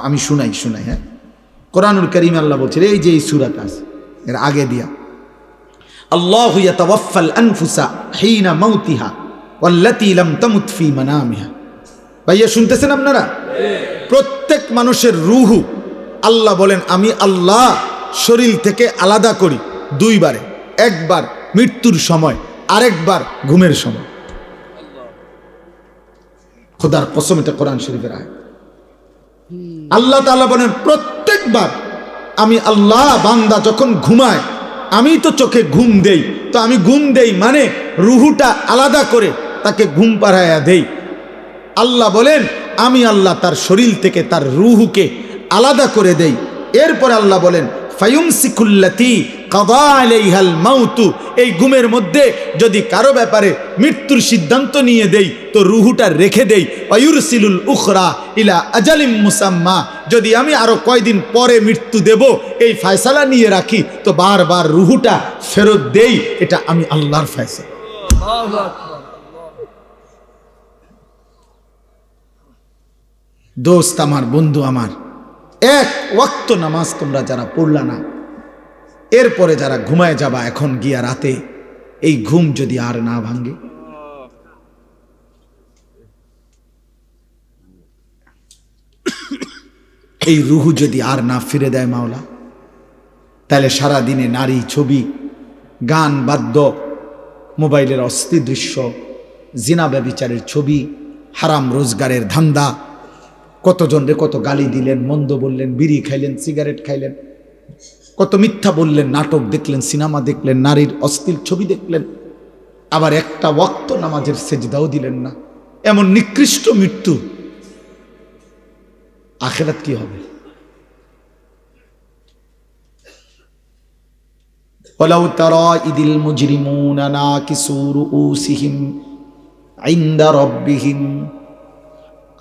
আমি শুনাই হ্যাঁ, কোরআনুল কারীমে আল্লাহ বলছেন, এই যে এই সূরাটা আছে এর আগে দিয়া, আল্লাহু ইয়াতাওয়াফাল আনফুসা হিনা মাউতিহা ওয়াল্লাতী লাম তামুত ফি মানামিহা। ভাইয়া শুনতেছেন আপনারা? প্রত্যেক মানুষের রূহ আল্লাহ বলেন আমি আল্লাহ শরীর থেকে আলাদা করি দুইবারে, একবার মৃত্যুর সময়, আরেকবার ঘুমের সময়। খোদার কসম, এটা কোরআন শরীফের আয়াত। আল্লাহ তাআলা বলেন প্রত্যেকবার আমি আল্লাহ, বান্দা যখন ঘুমায় আমি তো চোখে ঘুম দেই, তো আমি ঘুম দেই মানে রুহুটা আলাদা করে তাকে ঘুম পাড়াইয়া দেই। আল্লাহ বলেন আমি আল্লাহ তার শরীর থেকে তার রুহুকে আলাদা করে দেই। এরপরে আল্লাহ বলেন ফায়ুমসিকুল্লাতী কাযা আলাইহাল মাউতু, এই ঘুমের মধ্যে যদি কারো ব্যাপারে মৃত্যুর সিদ্ধান্ত নিয়ে দেই তো রুহুটা রেখে দেই। ওয়ায়ুরসিলুল উখরা ইলা আজালিম মুসাম্মা, যদি আমি আরো কয়দিন পরে মৃত্যু দেব এই ফয়সালা নিয়ে রাখি তো বারবার রুহুটা ফেরত দেই। এটা আমি আল্লাহর ফয়সালা। দোস্ত আমার, বন্ধু আমার, এক ওয়াক্ত নামাজ তোমরা যারা পড়লা না, এরপরে যারা ঘুমায় যাবা এখন গিয়া রাতে, এই ঘুম যদি আর না ভাঙে, এই রুহু যদি আর না ফিরে দেয় মাওলা, তাহলে সারা দিনে নারী, ছবি, গান, বাদ্য, মোবাইলের অস্থির দৃশ্য, জিনা ব্যভিচারের ছবি, হারাম রোজগারের ধান্দা, কতজনরে কত গালি দিলেন, মন্দ বললেন, বিড়ি খাইলেন, সিগারেট খাইলেন, কত মিথ্যা বললেন, নাটক দেখলেন, সিনেমা দেখলেন, নারীর অশ্লীল ছবি দেখলেন, আবার একটা ওয়াক্ত নামাজের সেজদাও দিলেন না। এমন নিকৃষ্ট মৃত্যু, আখিরাত কি হবে? ওয়ালাউ তারা ইদিল মুজরিমুনা নাকিসু রুউসিহিম ইনদা রাব্বিহিম,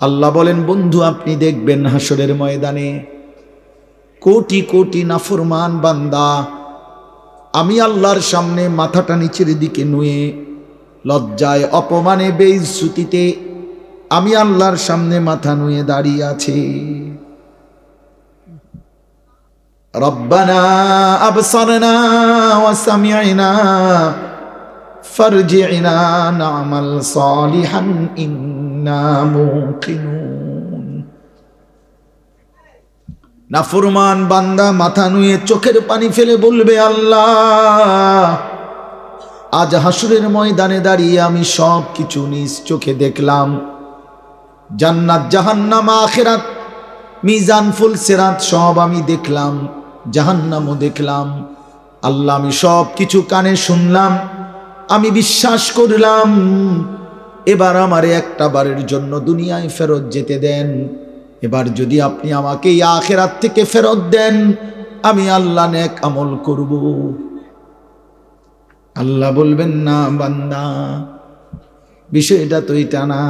আল্লাহ বলেন বন্ধু আপনি দেখবেন হাসরের ময়দানে কোটি কোটি নাফরমান বান্দা আমি আল্লাহর সামনে মাথাটা নিচের দিকে নুয়ে, লজ্জায়, অপমানে, বেইজ্জতিতে আমি আল্লাহর সামনে মাথা নুয়ে দাঁড়িয়ে আছে। রব্বানা আবসারনা ওয়া সামি'না ফারজি'না না'মাল সালিহান ইন্না মুকিনুন। নাফরমান বান্দা মাথা নুয়ে চোখের পানি ফেলে বলবে আল্লাহ আজ হাসরের ময়দানে দাঁড়িয়ে আমি সব কিছু নিজ চোখে দেখলাম, জান্নাত, জাহান্নাম, আখিরাত, মিজান, ফুল সিরাত সব আমি দেখলাম, জাহান্নামও দেখলাম। আল্লাহ আমি সব কিছু কানে শুনলাম, আমি বিশ্বাস করলাম, এবার আমারে একটা বারের জন্য দুনিয়ায় ফেরত যেতে দেন। এবার যদি আপনি আমাকে এই আখিরাত থেকে ফেরত দেন আমি আল্লাহ নেক আমল করব। আল্লাহ বলবেন না বান্দা, বিষয়টা তো এটা না,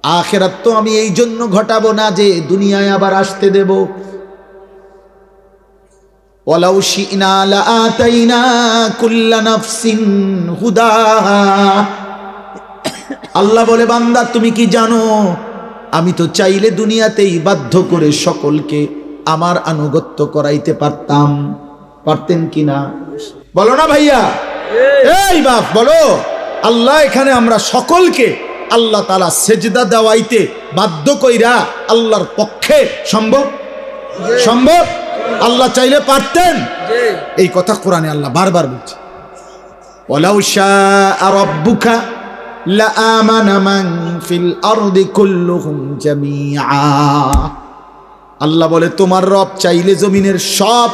আখিরাত তো আমি এই জন্য ঘটাবো না যে দুনিয়ায় আবার আসতে দেব। ওয়ালাউ শি'না লাআতাইনা কুল্লা নাফসিন হুদাহা, আল্লাহ বলে বান্দা তুমি কি জানো আমি তো চাইলে দুনিয়াতেই বাধ্য করে সকলকে আমার আনুগত্য করাইতে পারতাম। পারতেন কিনা বলো না ভাইয়া? এই বাপ বলো, আল্লাহ এখানে আমরা সকলকে আল্লাহ তাআলা সেজদা দেওয়াইতে বাধ্য কইরা আল্লাহর পক্ষে সম্ভব? সম্ভব? আল্লাহ চাইলে পারতেন। এই কথা কোরআনে আল্লাহ বারবার বলছে, ওয়ালাউ শাআ রাব্বুকা লাআমানা মান ফিল আরদি কুল্লুহুম জামিআ। আল্লাহ বলে তোমার রব চাইলে জমিনের সব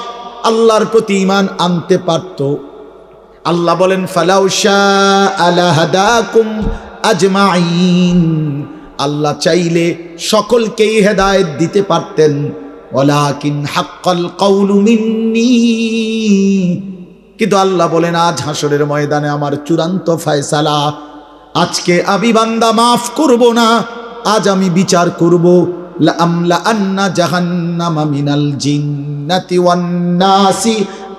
আল্লাহর প্রতি ঈমান আনতে পারত। আল্লাহ বলেন ফালাউ শাআ লাহাদাকুম আজমাইন, আল্লাহ চাইলে সকলকেই হেদায়েত দিতে পারতেন। ওয়ালাকিন হাক্কাল কাউলু মিন্নি, কিন্তু আল্লাহ বলেন আজ হাসরের ময়দানে আমার চূড়ান্ত ফয়সালা, আজকে আমি বান্দা মাফ করব না, আজ আমি বিচার করব। লাআমলা আন্না জাহান্নামা মিনাল জিন্নাতি ওয়ান নাসি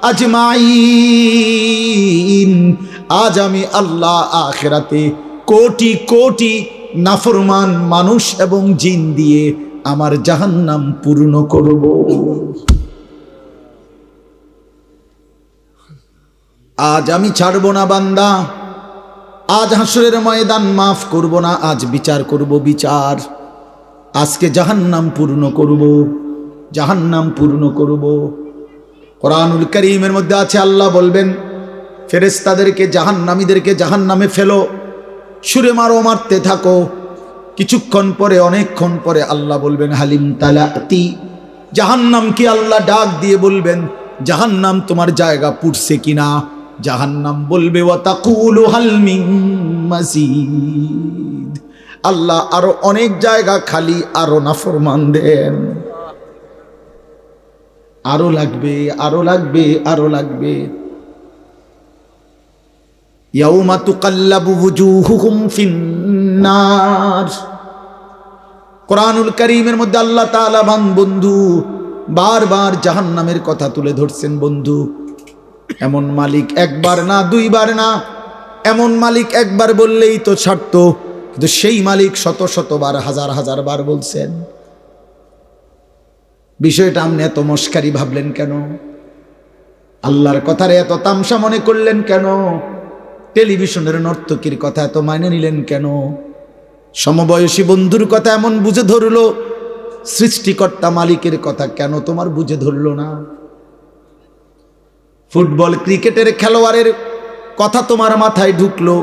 আজমাইন, আজ আমি আল্লাহ আখিরাতে কোটি কোটি নাফরমান মানুষ এবং জিন দিয়ে আমার জাহান্নাম পূর্ণ করব। আজ আমি ছাড়ব না বান্দা, আজ হাসরের ময়দান মাফ করব না, আজ বিচার করব বিচার। আজকে জাহান্নাম পূর্ণ করব, জাহান্নাম পূর্ণ করব। কোরআনুল কারীমের মধ্যে আছে, আল্লাহ বলবেন ফেরেশতাদেরকে জাহান্নামীদেরকে জাহান্নামে ফেলো, ছুঁড়ে মারো, মারতে থাকো। কিছুক্ষণ পরে, অনেকক্ষণ পরে আল্লাহ বলবেন হালিম তালাতি, জাহান্নামকে আল্লাহ ডাক দিয়ে বলবেন জাহান্নাম তোমার জায়গা পুড়ছে কিনা। জাহান্নাম বলবে ওয়া তাকুলু হাল মিন মাজিদ, আল্লাহ আরো অনেক জায়গা খালি, আরো নাফরমান দেন, আরো লাগবে, আরো লাগবে, আরো লাগবে। ইয়াউমা তুকাল্লাবু ওয়ুজুহুহুম ফিন্নার। কোরআনুল কারীমের মধ্যে আল্লাহ তাআলা বন্ধু বারবার জাহান্নামের কথা তুলে ধরছেন। বন্ধু, এমন মালিক একবার না, দুইবার না, এমন মালিক একবার বললেই তো ছাড়তো, কিন্তু সেই মালিক শত শতবার, হাজার হাজার বার বলছেন। বিষয়টা আপনি এত মস্কারি ভাবলেন কেন? আল্লাহর কথারে এত তামসা মনে করলেন কেন? টেলিভিশনের নর্তকীর কথা এত মাইনে নিলেন কেন? সমবয়সী বন্ধুর কথা এমন বুঝে ধরলো, সৃষ্টিকর্তা মালিকের কথা কেন তোমার বুঝে ধরলো না? ফুটবল ক্রিকেটের খেলোয়াড়ের কথা তোমার মাথায় ঢুকলো,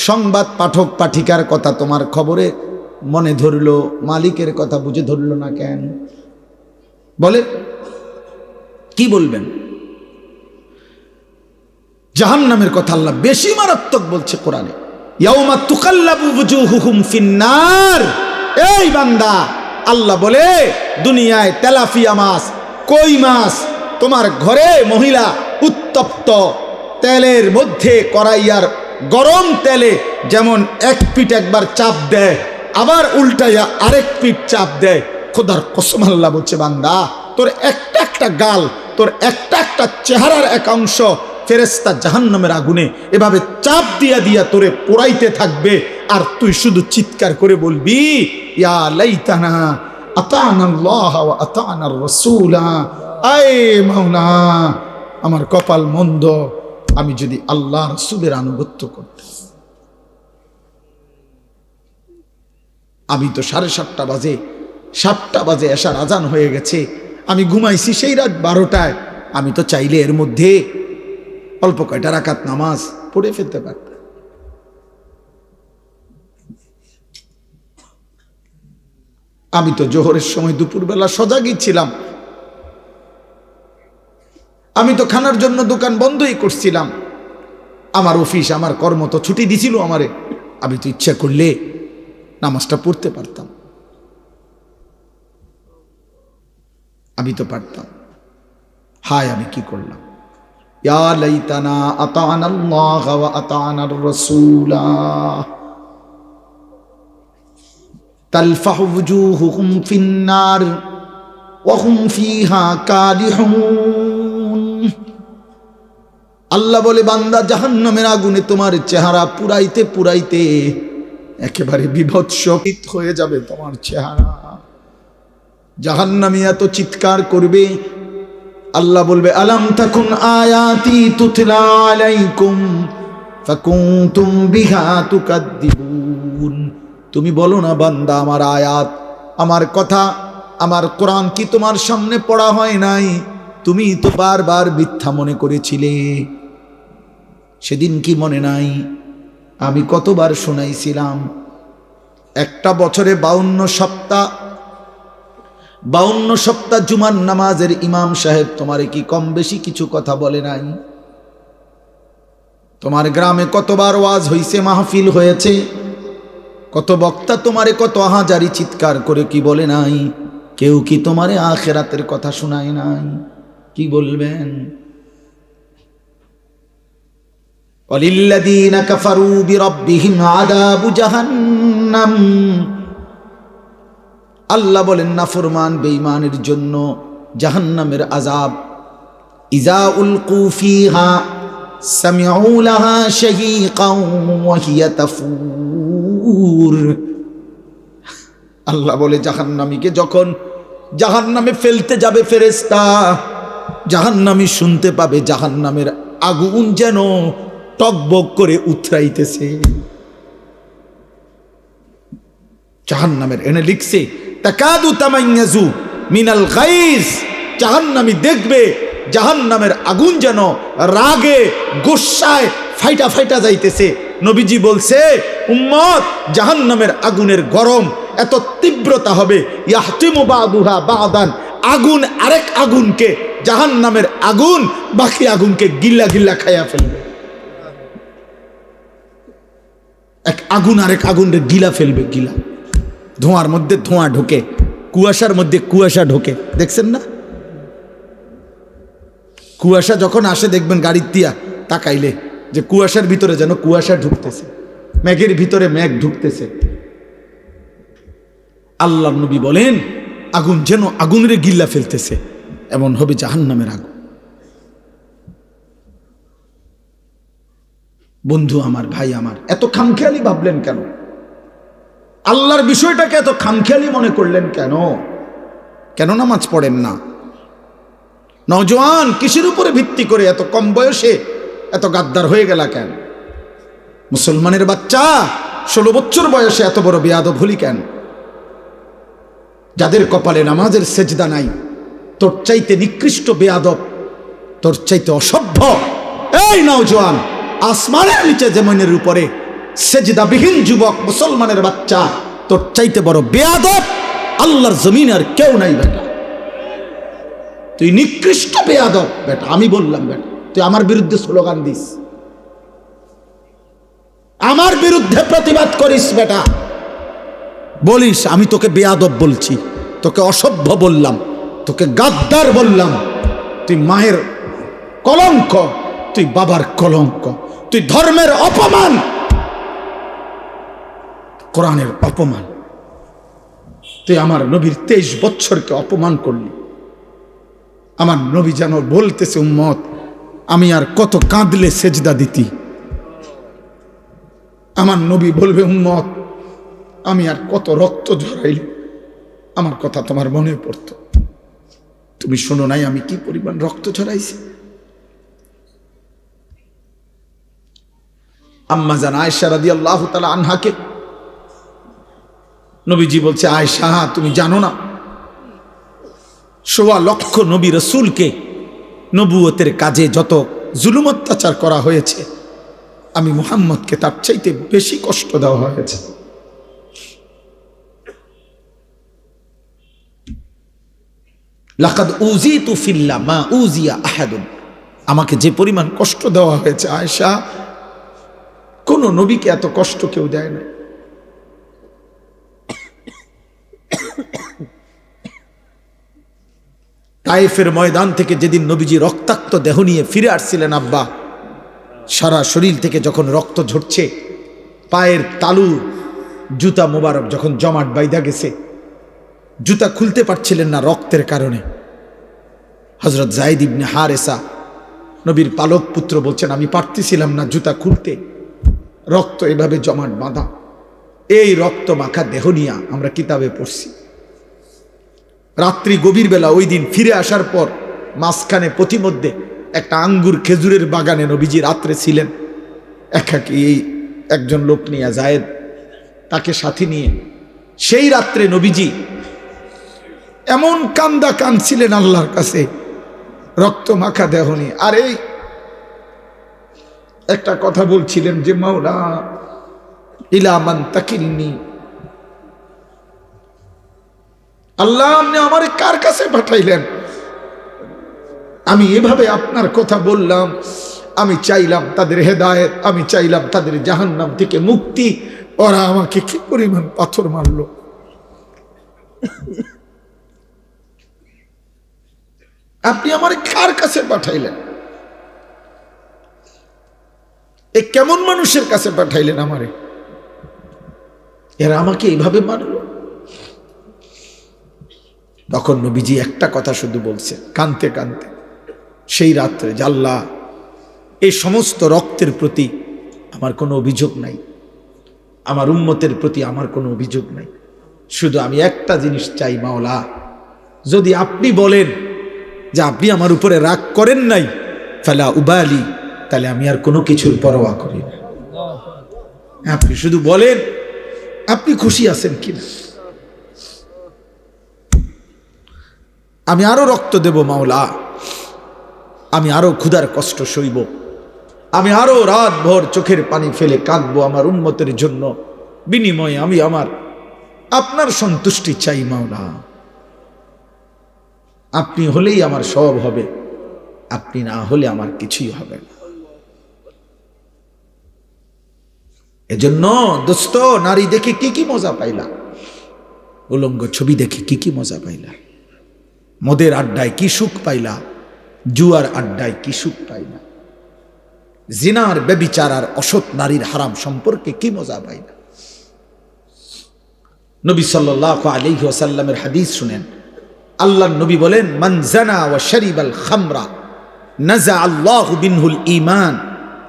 সংবাদ পাঠক পাঠিকার কথা তোমার খবরে মনে ধরলো, মালিকের কথা বুঝে ধরলো না কেন? বলে কি বলবেন? জাহান্নামের কথা আল্লাহ বেশি মারাত্মক বলছে কোরআনে, ইয়াউমা তুকাল্লাবু ওয়ুজুহুহুম ফিন্নার। এই বান্দা, আল্লাহ বলে দুনিয়ায় তেলাপিয়া মাছ, কই মাছ তোমার ঘরে মহিলা উত্তপ্ত তেলের মধ্যে, কড়াইয়ার গরম তেলে যেমন এক পিঠ একবার চাপ দেয়, আবার উল্টাইয়া আরেক পিঠ চাপ দেয়, খোদার কসম আল্লাহ বলছে বান্দা, তোর একটা একটা গাল, তোর একটা একটা চেহারার এক অংশ ফেরেশতা জাহান্নামের আগুনে এভাবে চাপ দিয়া দিয়া তোরে পোড়াইতে থাকবে, আর তুই শুধু চিৎকার করে বলবি ইয়া লাইতানা আতানাল্লাহ ওয়া আতানার রাসূলা। আয় মাওলা, আমার কপাল মন্দ, আমি যদি আল্লাহ রাসূলের আনুগত্য করতাম। আমি তো 7:30 বাজে, 7টা বাজে এশার আজান হয়ে গেছে, আমি ঘুমাইছি সেই রাত 12টায়। আমি তো চাইলে এর মধ্যে অল্প কয়টা রাকাত নামাজ পড়ে ফেলতে পারতাম। আমি তো জোহরের সময় দুপুরবেলা সজাগই ছিলাম, আমি তো খানার জন্য দোকান বন্ধই করছিলাম, আমার অফিস, আমার কর্ম তো ছুটি দিছিল আমারে, আমি তো ইচ্ছা করলে নামাজটা পড়তে পারতাম, আমি তো পারতাম। হায় আমি কি করলাম! ইয়া লাইতানা আতানাল্লাহ ওয়া আতানার রাসূলা তালফাহু ওয়ুজুহুহুম ফিন্নার ওয়া হুম ফিহা কালিহুন। আল্লাহ বলে বান্দা, জাহান্নামের আগুনে তোমার চেহারা পুরাইতে পুরাইতে একেবারে বিভৎস হয়ে যাবে তোমার চেহারা। জাহান্নামী এত চিৎকার করবে, আল্লাহ বলবে আলাম তাকুন আয়াতি তুতলা আলাইকুম ফাকুনতুম বিহা তুকাদ্দিবুন। তুমি বলো না বান্দা, আমার আয়াত, আমার কথা, আমার কোরআন কি তোমার সামনে পড়া হয় নাই? তুমি তো বারবার মিথ্যা মনে করেছিলে। সেদিন কি মনে নাই আমি কতবার শোনাইছিলাম? একটা বছরে 52 সপ্তাহ জুমার নামাজের ইমাম সাহেব তোমারে কি কম বেশি কিছু কথা বলে নাই? তোমার গ্রামে কতবার ওয়াজ হইছে, মাহফিল হয়েছে, কত বক্তা তোমারে কত হাজারি চিৎকার করে কি বলে নাই? কেউ কি তোমারে আখিরাতের কথা শোনায় নাই? কি বলবেন? ওয়ালিল্লাযীনা কাফারু বিরাব্বিহিম আযাবু জাহান্নাম। আল্লাহ বলেন নাফরমান বেঈমানের জন্য জাহান্নামের আযাব। ইযা উলকু ফিহা সামিউ লাহা শাহীকাও ওয়া হিয়া তাফুর। আল্লাহ বলে জাহান্নামীকে যখন জাহান্নামে ফেলতে যাবে ফেরেশতা, জাহান্নামী শুনতে পাবে জাহান্নামের আগুন যেন টকবক করে উথরাইতেছে। জাহান্নামের এনে লিখছে তাকাদু তামাইয়াজু মিনাল গাইজ, জাহান্নামী দেখবে জাহান্নামের আগুন যেন রাগে গোসায় ফাইটা ফাইটা যাইতেছে। নবীজি বলছে উম্মত জাহান্নামের আগুনের গরম এত তীব্রতা হবে, ইয়াহতিমু বাদুহা বাদান, আগুন আরেক আগুনকে, জাহান্নামের আগুন বাকি আগুনকে গিল্লা গিল্লা খাইয়া ফেলবে। এক আগুন আরেক আগুনকে গিলা ফেলবে, গিলা। ধোঁয়ার মধ্যে ধোঁয়া ঢোকে, কুয়াশার মধ্যে কুয়াশা ঢোকে, দেখছেন না? কুয়াশা যখন আসে দেখবেন গাড়ির দিয়া তাকাইলে যে কুয়াশার ভিতরে যেন কুয়াশা ঢুকতেছে, মেঘের ভিতরে মেঘ ঢুকতেছে। আল্লাহর নবী বলেন আগুন যেন আগুনের গিল্লা ফেলতেছে, এমন হবে জাহান্নামের আগুন। বন্ধু আমার, ভাই আমার, এত খামখেয়ালি ভাবলেন কেন? আল্লাহর বিষয়টাকে এত খামখেয়ালি মনে করলেন কেন? কেন নামাজ পড়েন না? নওজোয়ান কিসের উপরে ভিত্তি করে এত কম বয়সে এত গাদ্দার হয়ে গেল কেন? মুসলমানের বাচ্চা 16 বছর বয়সে এত বড় বেয়াদব হলি কেন? যাদের কপালে নামাজের সেজদা নাই, তোর চাইতে নিকৃষ্ট বেয়াদব, তোর চাইতে অসভ্য এই নওজোয়ান, আসমানের নিচে জমিনের উপরে সেজদাবিহীন যুবক মুসলমানের বাচ্চা, তোর চাইতে বড় বেয়াদব আল্লাহর জমিনে আর কেউ নাই বেটা। তুই নিকৃষ্ট বেয়াদব বেটা। আমি বললাম বেটা, তুই আমার বিরুদ্ধে স্লোগান দিস, আমার বিরুদ্ধে প্রতিবাদ করিস বেটা, বলিস আমি তোকে বেয়াদব বলছি, তোকে অসভ্য বললাম, তোকে গাদ্দার বললাম, তুই মায়ের কলঙ্ক, তুই বাবার কলঙ্ক, তুই ধর্মের অপমান, কোরআনের অপমান, তুই আমার নবীর 23 বছরকে অপমান করলি। আমার নবী যেন বলতেছে উম্মত আমি আর কত কাঁদলে সেজদা দিতি। আমার নবী বলবে উম্মত আমি আর কত রক্ত ঝরাইলি, আমার কথা তোমার মনে পড়তো, তুমি শোনো নাই আমি কি পরিমাণ রক্ত ঝরাইছি। আম্মা জান আয়েশা রাদিয়াল্লাহু তাআলা আনহাকে নবীজি বলছে আয়েশা তুমি জানো না 1.25 লক্ষ নবী রাসূলকে নবুয়তের কাজে যত জুলুম অত্যাচার করা হয়েছে, আমি মুহাম্মদকে তার চাইতে বেশি কষ্ট দেওয়া হয়েছে। লাকাদ উযিতু ফিল্লাহ মা উযিয়া আহাদুন, আমাকে যে পরিমাণ কষ্ট দেওয়া হয়েছে আয়েশা, কোন নবীকে এত কষ্ট কেউ দেয় না। তায়েফের ময়দান থেকে যেদিন নবীজি রক্তাক্ত দেহ নিয়ে ফিরে আসছিলেন, আব্বা সারা শরীর থেকে যখন রক্ত ঝরছে, পায়ের তালু জুতা মোবারক যখন জমাট বাইধা গেছে, জুতা খুলতে পারছিলেন না রক্তের কারণে, হযরত যায়েদ ইবনে হারেসা নবীর পালক পুত্র বলছেন আমি পারতেছিলাম না জুতা খুলতে, রক্ত এভাবে জমাট বাঁধা। এই রক্ত মাখা দেহ নিয়ে আমরা কিতাবে পড়ছি। রাত্রি গভীর বেলা ওই দিন ফিরে আসার পর মাঝখানে পথিমধ্যে একটা আঙ্গুর খেজুরের বাগানে নবীজি রাত্রে ছিলেন একাকী, এই একজন লোক নিয়ে যায়েদ তাকে সাথে নিয়ে। সেই রাত্রে নবীজি এমন কান্দা কাঁদছিলেন আল্লাহর কাছে রক্ত মাখা দেহ নিয়ে। আর এই একটা কথা বলছিলেন যে মাওলা ইলা মান তাকিলনি, আল্লাহ আপনি আমারে কার কাছে পাঠাইলেন? আমি এভাবে আপনার কথা বললাম, আমি চাইলাম তাদের হেদায়েত, আমি চাইলাম তাদের জাহান্নাম থেকে মুক্তি, ওরা আমাকে কি পরিমাণ পাথর মারলো। আপনি আমারে কার কাছে পাঠাইলেন? এ কেমন মানুষের কাছে পাঠাইলেন আমারে? এরা আমাকে এইভাবে মারলো। তখন নবীজি একটা কথা শুধু বলছে কাঁদতে কাঁদতে সেই রাত্রে, যে আল্লাহ এই সমস্ত রক্তের প্রতি আমার কোনো অভিযোগ নাই, আমার উম্মতের প্রতি আমার কোনো অভিযোগ নাই, শুধু আমি একটা জিনিস চাই মাওলা, যদি আপনি বলেন যে আপনি আমার উপরে রাগ করেন নাই, ফালা উবালি, তাহলে আমি আর কোনো কিছুর পরোয়া করি না। আপনি শুধু বলেন আপনি খুশি আছেন কিনা, আমি আরো রক্ত দেব মাওলা, আমি আরো ক্ষুধার কষ্ট সইব, আমি আরো রাত ভর চোখের পানি ফেলে কাঁদবো আমার উম্মতের জন্য, বিনিময়ে আমি আমার আপনার সন্তুষ্টি চাই মাওলা। আপনি হলেই আমার সব হবে, আপনি না হলে আমার কিছুই হবে না। এজন্য দোস্ত, নারী দেখে কি কি মজা পাইলা, উলঙ্গ ছবি দেখে কি কি মজা পাইলা, মদের আড্ডায় কি সুখ পাইলা, জুয়ার আড্ডায় কি সুখ পাইলা, জিনার ব্যভিচার আর অসৎ নারীর হারাম সম্পর্কে কি মজা পাইলা। নবী সাল্লাল্লাহু আলাইহি ওয়াসাল্লামের হাদিস শুনেন, আল্লাহর নবী বলেন, মান জানা ওয়া শারিবাল খামরা নাযা আল্লাহু বিনহুল ঈমান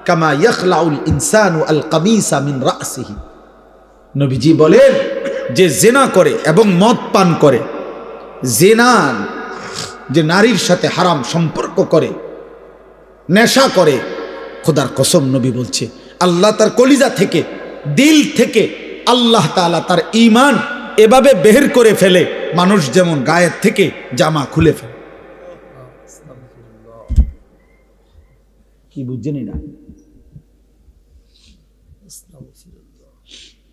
কামা ইয়াখলাউল ইনসানু আল কামিসা মিন রাসিহি। নবীজি বলেন, যে জিনা করে এবং মদ পান করে, জিনা যে নারীর সাথে হারাম সম্পর্ক করে, নেশা করে, খোদার কসম নবী বলছে আল্লাহ তার কলিজা থেকে, দিল থেকে আল্লাহ তাআলা তার ঈমান এভাবে বের করে ফেলে, মানুষ যেমন গায়ের থেকে জামা খুলে ফেলে। কি বুঝছেন না?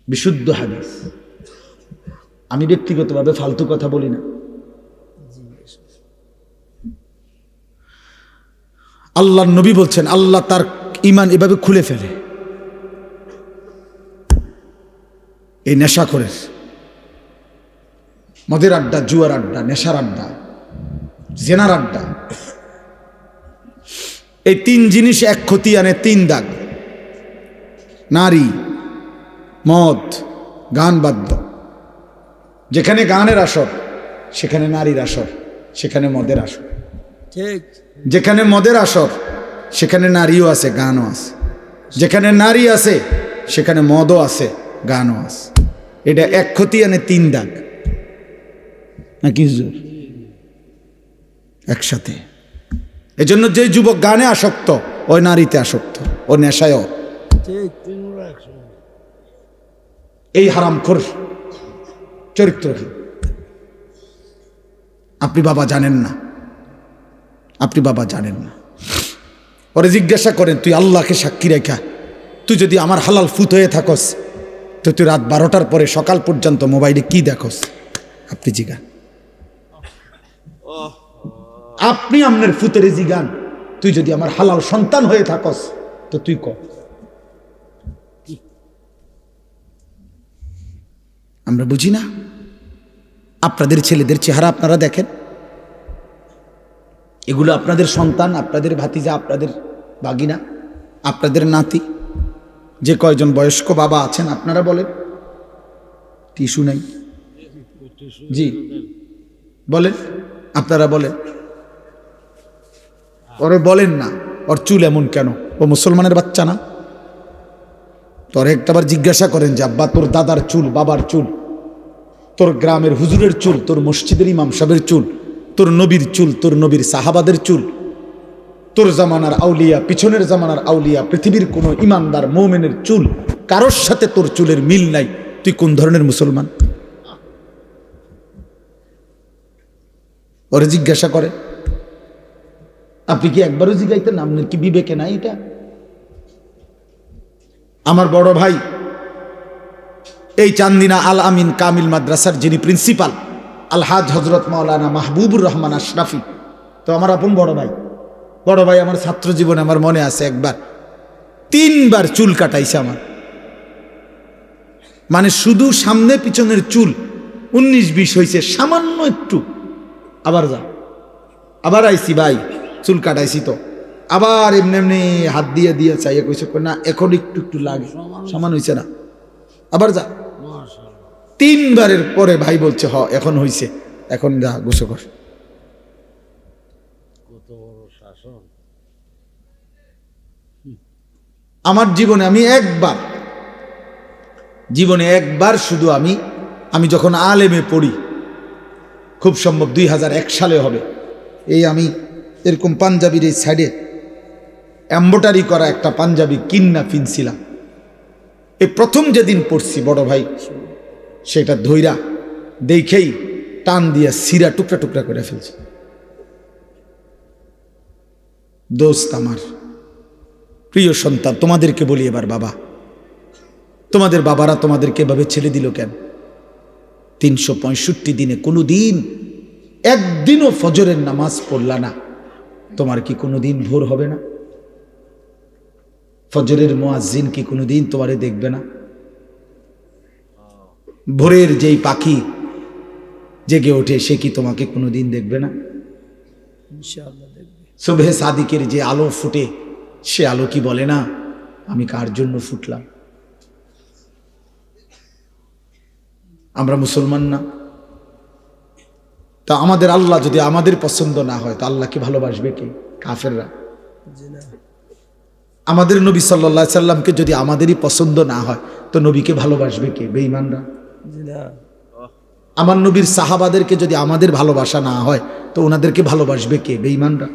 বিশুদ্ধ হাদিস। আমি ব্যক্তিগতভাবে ফালতু কথা বলি না। আল্লাহর নবী বলছেন আল্লাহ তার ঈমান এভাবে খুলে ফেলে। এই নেশা করে, মদের আড্ডা, জুয়ার আড্ডা, নেশার আড্ডা, জেনার আড্ডা, এই তিন জিনিস এক ক্ষতি আনে, তিন দাগ। নারী, মদ, গান বাদ্য। যেখানে গানের আসর সেখানে নারীর আসর, সেখানে মদের আসর। ঠিক, যেখানে মদের আসর সেখানে নারীও আছে, গানও আছে। যেখানে নারী আছে সেখানে মদও আছে, গানও আছে। এটা এক ক্ষতি আনে, তিন দাগ নাকি একসাথে। এজন্য যে যুবক গানে আসক্ত, ওই নারীতে আসক্ত, ও নেশায়ও। এই হারামখোর চরিত্রহীন। আপনি বাবা জানেন না, আপনি বাবা জানেন না। ওরে জিজ্ঞাসা করেন, তুই আল্লাহকে সাক্ষী রেখা, তুই যদি আমার হালাল ফুত হয়ে থাকস, তো তুই রাত 12টার পরে সকাল পর্যন্ত মোবাইলে কি দেখস? আপনি জিগান, আপনি আপনার ফুতের জিগান, তুই যদি আমার হালাল সন্তান হয়ে থাকস, তো তুই ক। আমরা বুঝি না? আপনাদের ছেলেদের চেহারা আপনারা দেখেন, এগুলো আপনাদের সন্তান, আপনাদের ভাতিজা, আপনাদের বাগিনা, আপনাদের নাতি। যে কয়জন বয়স্ক বাবা আছেন আপনারা বলেন, টিস্যু নাই? জি বলেন, আপনারা বলেন। ওরে বলেন না, ওর চুল এমন কেন? ও মুসলমানের বাচ্চা না? তোর একটাবার জিজ্ঞাসা করেন যে আব্বা, তোর দাদার চুল, বাবার চুল, তোর গ্রামের হুজুরের চুল, তোর মসজিদের ইমাম সাহেবের চুল, তোর নবীর চুল, তোর নবীর সাহাবাদের চুল, তোর জামানার আউলিয়া, পিছনের জামানার আউলিয়া, পৃথিবীর কোন ইমানদার মুমিনের চুল, কারোর সাথে তোর চুলের মিল নাই। তুই কোন ধরনের মুসলমান? ওরে জিজ্ঞাসা করে। আপনি কি একবারও জিজ্ঞাইতেন? আপনার কি বিবেকে নাই এটা? আমার বড় ভাই এই চান্দিনা আল আমিন কামিল মাদ্রাসার যিনি প্রিন্সিপাল, আলহাজ হজরত মাওলানা মাহবুবুর রহমান আশরাফি, তো আমার আপন বড় ভাই। বড় ভাই আমার ছাত্র জীবনে আমার মনে আছে একবার 3 বার চুল কাটাইছে আমার, মানে শুধু সামনে পিছনের চুল 19-20 হয়েছে, সামান্য একটু। আবার যা, আবার আইসি ভাই, চুল কাটাইছি তো, আবার এমনি এমনি হাত দিয়ে দিয়ে চাইয়ে কইছে না এখন একটু একটু লাগে, সামান হয়েছে না, আবার যা। 3 বারের পরে ভাই বলছে হ এখন হয়েছে, এখন যা গোসল কর। আমার জীবনে আমি একবার শুধু আমি আমি যখন আলেমে পড়ি, খুব সম্ভব 2001 সালে হবে, এই আমি এরকম পাঞ্জাবির এই সাইডে এম্ব্রয়ডারি করা একটা পাঞ্জাবি কিন্না ফিনছিলাম। এই প্রথম যেদিন পড়ছি বড় ভাই, সেটা ধইরা দেখেই টান দিয়া সিরা টুকরা টুকরা করে ফেলছে। দোস্ত আমার, প্রিয় সন্তান, তোমাদেরকে বলি এবার, বাবা, তোমাদের বাবারা তোমাদেরকে এভাবে ছেড়ে দিল কেন? 365 দিনে কোনো দিন একদিনও ফজরের নামাজ পড়লা না, তোমার কি কোনো দিন ভোর হবে না? ফজরের মুয়াজ্জিন কি কোনো দিন তোমারে দেখবে না? ভোরের যেই পাখি জেগে ওঠে সে কি তোমাকে কোনো দিন দেখবে না? ইনশাআল্লাহ দেখবে। সুবহে সাদিকের যে আলো ফুটে, সে আলো কি বলে না আমি কার জন্য ফুটলাম? আমরা মুসলমান না? তা আমাদের আল্লাহ যদি আমাদের পছন্দ না হয়, তা আল্লাহকে ভালোবাসবে কে? কাফেররা। আমাদের নবী সাল্লাল্লাহু আলাইহি সাল্লামকে যদি আমাদেরই পছন্দ না হয়, তো নবীকে ভালোবাসবে কে? বেঈমানরা। আমার নবীর সাহাবাদেরকে যদি আমাদের ভালোবাসা না হয়, তো ওনাদেরকে ভালোবাসবে কে? বেঈমানরা।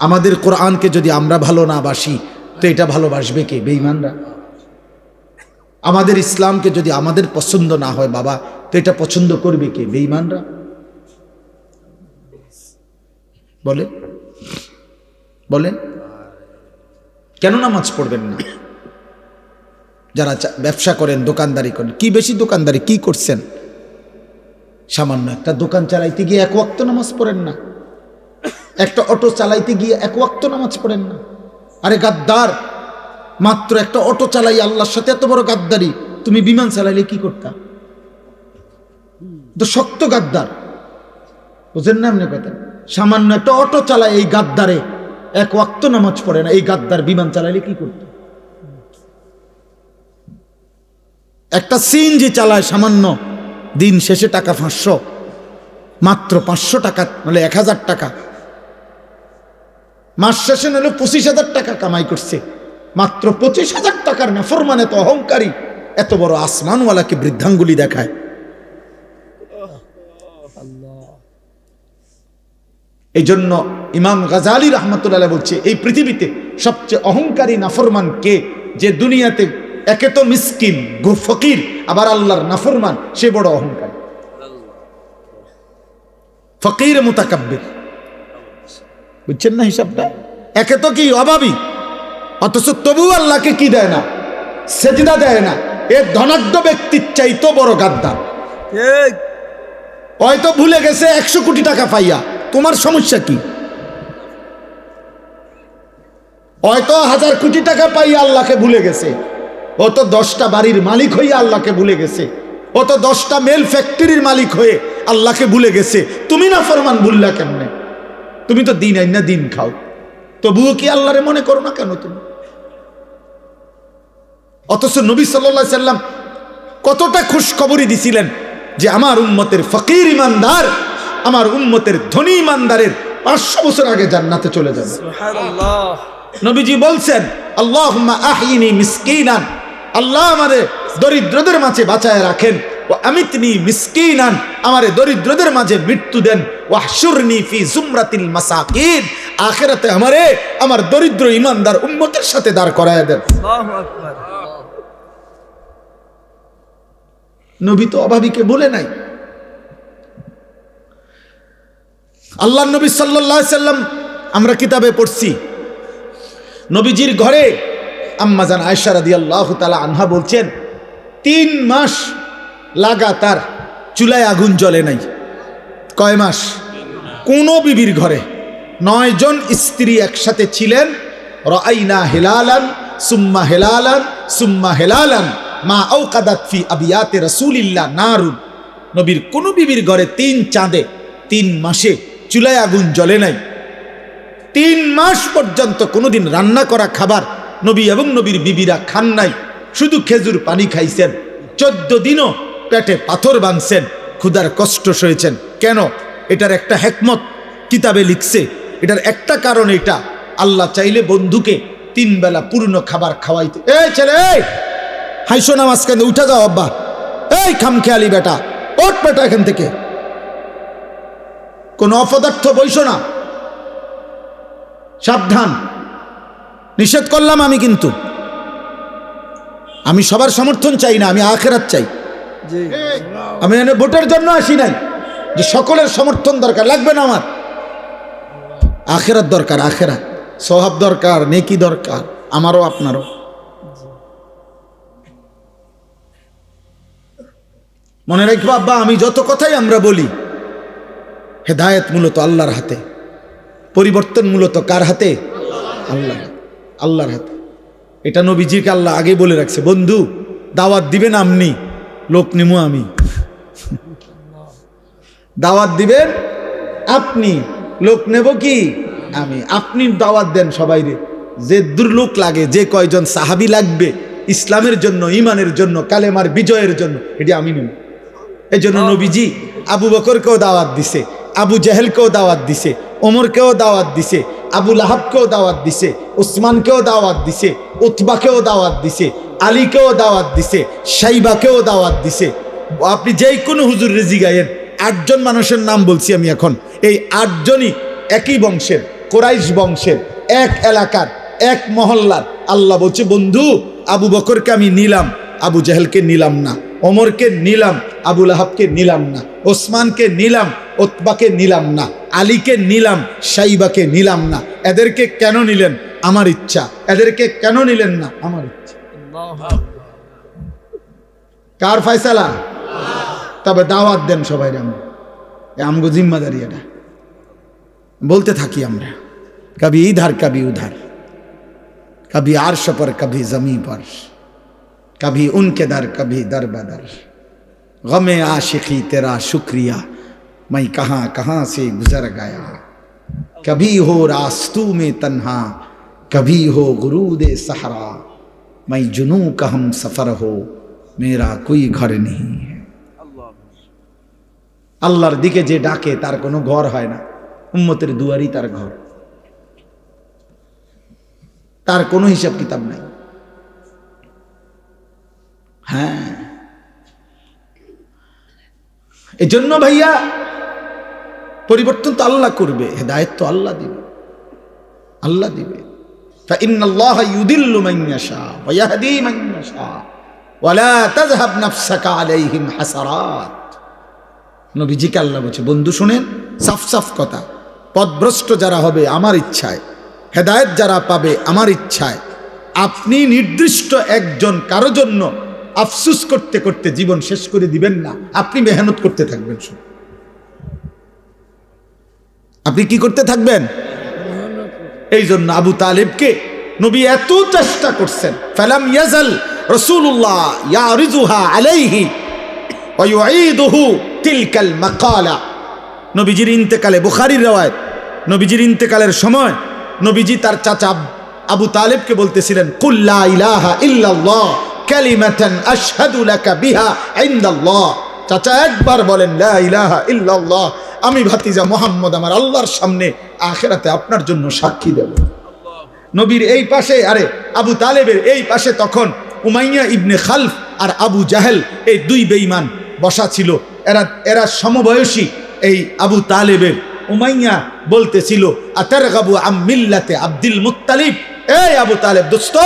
আমাদের কোরআনকে যদি আমরা ভালো না বাসি, তো এটা ভালোবাসবে কে? বেঈমানরা। আমাদের ইসলামকে যদি আমাদের পছন্দ না হয় বাবা, তো এটা পছন্দ করবে কে? বেঈমানরা। বলে বলেন, কেন নামাজ পড়বেন না? যারা ব্যবসা করেন, দোকানদারি করেন, কি বেশি দোকানদারি কি করছেন? সামান্য একটা দোকান চালাইতে গিয়ে এক ওয়াক্ত নামাজ পড়েন না, একটা অটো চালাইতে গিয়ে এক ওয়াক্ত নামাজ পড়েন না। আরে গাদ্দার, মাত্র একটা অটো চালাই আল্লাহর সাথে এত বড় গাদ্দারি, তুমি বিমান চালাইলে কি করতা? তো শক্ত গাদ্দার, বুঝেন না এমনি কথা? সামান্য একটা অটো চালায় এই গাদ্দারে এক ওয়াক্ত নামাজ পড়ে না, এই গাদ্দার বিমান চালাইলে কি করত? একটা সিএনজি চালায় সামান্য, দিন শেষে টাকা 500, মাত্র 500 টাকা নাহলে 1000 টাকা, মাস শেষে নাহলে 25,000 টাকা কামাই করছে, মাত্র 25,000 টাকার নাফরমান এত অহংকারী, এত বড় আসমানওয়ালাকে বৃদ্ধাঙ্গুলি দেখায়। এই জন্য ইমাম গাজালি রাহমাতুল্লাহ বলছে, এই পৃথিবীতে সবচেয়ে অহংকারী নাফরমান কে? যে দুনিয়াতে একে তো মিসকিন ফকির, আবার আল্লাহর নাফরমান, সে বড় অহংকারী। ফকির মুতাকাব্বির, বুঝছেন না হিসাবটা? একে তো কি অভাবী, অথচ তবু আল্লাহকে কি দেয় না? সেজদা দেয় না। এ ধনাঢ্য ব্যক্তির চাইতো বড় গাদ্দার। হয়তো ভুলে গেছে 100 কোটি টাকা পাইয়া, তোমার সমস্যা কি? হয়তো 1000 কোটি টাকা পাইয়া আল্লাহকে ভুলে গেছে, ও তো 10টা বাড়ির মালিক হইয়া আল্লাহকে ভুলে গেছে, ও তো 10টা মেল ফ্যাক্টরির মালিক হয়ে আল্লাহকে ভুলে গেছে। তুমি না ফরমান ভুললা কেমনে? তুমি তো দিন আইনা দিন খাও, তবুও কি আল্লাহরে মনে করো না কেন তুমি? অথচ নবী সাল্লাল্লাহু আলাইহি সাল্লাম কতটা খুশখবরি দিছিলেন যে আমার উম্মতের ফকির ইমানদার, আমার উম্মতের ধনী ইমানদারের 500 বছর আগে জান্নাতে চলে যাবে। সুবহানাল্লাহ। নবীজি বলছেন, আল্লাহুম্মা আহিনি মিসকিনান, আল্লাহ আমারে দরিদ্রদের মাঝে বাঁচায় রাখেন, ওয়া আমিতনি মিসকিনান, আমারে দরিদ্রদের মাঝে মৃত্যু দেন, ওয়াহশুরনি ফি জুমরাতিল মাসাকিন, আখিরাতে আমারে আমার দরিদ্র ইমানদার উম্মতের সাথে দাঁড় করায় দেন। আল্লাহু আকবার। নবী তো অভাবীকে বলে নাই। আল্লাহর নবী সাল্লাল্লাহু আলাইহি সাল্লাম, আমরা কিতাবে পড়ছি, নবীজির ঘরে আম্মা জান আয়েশা রাদিয়াল্লাহু তাআলা আনহা বলছেন, 3 মাস লাগাতার চুলায় আগুন জ্বলে নাই। কয় মাস? কোন বিবির ঘরে 9 জন স্ত্রী একসাথে ছিলেন। রাআইনা হিলালান সুম্মা হিলালান সুম্মা হিলালান মা আওকাদাত ফি আবিয়াতে রাসূলিল্লাহ নারুন। নবীর কোন বিবির ঘরে 3 চাঁদে 3 মাসে চুলায় আগুন জ্বলে নাই। 3 মাস পর্যন্ত কোনোদিন রান্না করা খাবার নবী এবং নবীর বিবিরা খান নাই, শুধু খেজুর পানি খাইছেন। 14 দিনও পেটে পাথর বাঁধছেন, ক্ষুধার কষ্ট সয়েছেন। কেন? এটার একটা হিকমত কিতাবে লিখছে। এটার একটা কারণ এটা, আল্লাহ চাইলে বন্ধুকে 3 বেলা পূর্ণ খাবার খাওয়াইতে। এই ছেলে, হাইসো নামাজ কেন? উঠা যাও আব্বা। এই খামখেয়ালি বেটা, ওঠ বেটা এখান থেকে, কোন অপদার্থ বইস না, সাবধান, নিষেধ করলাম আমি। কিন্তু আমি সবার সমর্থন চাই না, আমি আখিরাত চাই। আমি এখানে ভোটের জন্য আসি নাই যে সকলের সমর্থন দরকার, লাগবে না আমার। আখিরাত দরকার, আখিরাত, সওয়াব দরকার, নেকি দরকার, আমারও আপনারও। মনে রাখবো আব্বা, আমি যত কথাই আমরা বলি, হেদায়েত মূলত আল্লাহর হাতে, পরিবর্তন মূলত কার হাতে? আল্লাহ, আল্লাহর হাতে। এটা নবীজিকে আল্লাহ আগে বলে রাখছে, বন্ধু দাওয়াত দিবেন আপনি, লোক নিমু আমি। দাওয়াত দিবেন আপনি, লোক নেব কি আমি। আপনি দাওয়াত দেন সবাই রে, যে দুর্লোক লাগে, যে কয়জন সাহাবী লাগবে ইসলামের জন্য, ইমানের জন্য, কালেমার বিজয়ের জন্য, এটি আমি নেব। এই জন্য নবীজি আবু বকরকেও দাওয়াত দিছে, আবু জেহেলকেও দাওয়াত দিছে, ওমরকেও দাওয়াত দিছে, আবু লাহাবকেও দাওয়াত দিছে, উসমানকেও দাওয়াত দিছে, উতবাকেও দাওয়াত দিছে, আলীকেও দাওয়াত দিছে, শাইবাকেও দাওয়াত দিছে। আপনি যেই কোনো হুজুর রেজি গায়েন, 8 জন মানুষের নাম বলছি আমি এখন, এই 8 জনই একই বংশের, কোরাইশ বংশের, এক এলাকার, এক মহল্লার। আল্লাহ বলছে, বন্ধু আবু বকরকে আমি নিলাম, আবু জেহেলকে নিলাম না, ওমরকে নিলাম, আবু লাহাবকে নিলাম না, ওসমানকে নিলাম, উতবাকে নিলাম না, আলীকে নিলাম, শাইবাকে নিলাম না। এদেরকে কেন নিলেন? আমার ইচ্ছা। এদেরকে কেন নিলেন না? আমার ইচ্ছা। কার ফয়সালা? তবে দাওয়াত দেন সবাই, আমগো জিম্মাদারি এটা। বলতে থাকি আমরা, কবি ইধার কবি উধার, কবি আরশ पर कभी जमी पर, कभी उनके दर कभी दर बदर, गमे आशिकी तेरा शुक्रिया मैं कहाँ कहाँ से गुजर गया, कभी हो रास्तू में तन्हा कभी हो गुरूदे सहरा, मैं जुनू का हम सफर हो मेरा कोई घर नहीं है। আল্লাহর দিকে যে ডাকে তার কোনো ঘর হয় না, উম্মতের দুয়ারই তার ঘর, তার কোনো হিসাব কিতাব নাই। হ্যাঁ, এজন্য ভাইয়া পরিবর্তন তো আল্লাহ করবে, হেদায়েত তো আল্লাহ দিবে, আল্লাহ দিবে। ফাইন্নাল্লাহা ইউদিল্লু মান ইয়াশা ওয়া ইয়াহদি মান ইয়াশা ওয়া লা তাযহাব নাফসাকা আলাইহিম হাসারাত। নবীজিকে আল্লাহ বলছে, বন্ধু শুনেন, সাফ সাফ কথা, পথভ্রষ্ট যারা হবে আমার ইচ্ছায়, হেদায়েত যারা পাবে আমার ইচ্ছায়। আপনি নির্দিষ্ট একজন কারো জন্য আফসুস করতে করতে জীবন শেষ করে দিবেন না, আপনি মেহনত করতে থাকবেন। আপনি কি করতে থাকবেন? এই জন্য আবু তালেবকে নবী এত চেষ্টা করছেন, ফালাম ইয়াজাল রাসূলুল্লাহ ইয়ারিজুহা আলাইহি ওয়া ইউঈদুহু তিলকাল মাকালা। নবীজির ইন্তেকালে, বুখারীর রওয়ায়াত, নবীজির ইন্তেকালের সময় নবীজি তার চাচা আবু তালেবকে বলতেছিলেন, কুল লা ইলাহা ইল্লাল্লাহ কালিমাতান আশহাদু লাকা বিহা ইনদাল্লাহ। চাচা একবার বলেন লা ইলাহা ইল্লাল্লাহ, আমি ভাতিজা মুহাম্মদ আমার আল্লাহর সামনে আখিরাতে আপনার জন্য সাক্ষী দেব। নবীর এই পাশে, আরে আবু তালেবের এই পাশে তখন উমাইয়া ইবনে খালফ আর আবু জাহেল, এই 2 বেঈমান বসা ছিল। এরা সমবয়সী এই আবু তালেবের। উমাইয়া বলতেছিল, আতারগাবু আম মিল্লাতে আব্দুল মুত্তালিব, এই আবু তালেব দোস্ত,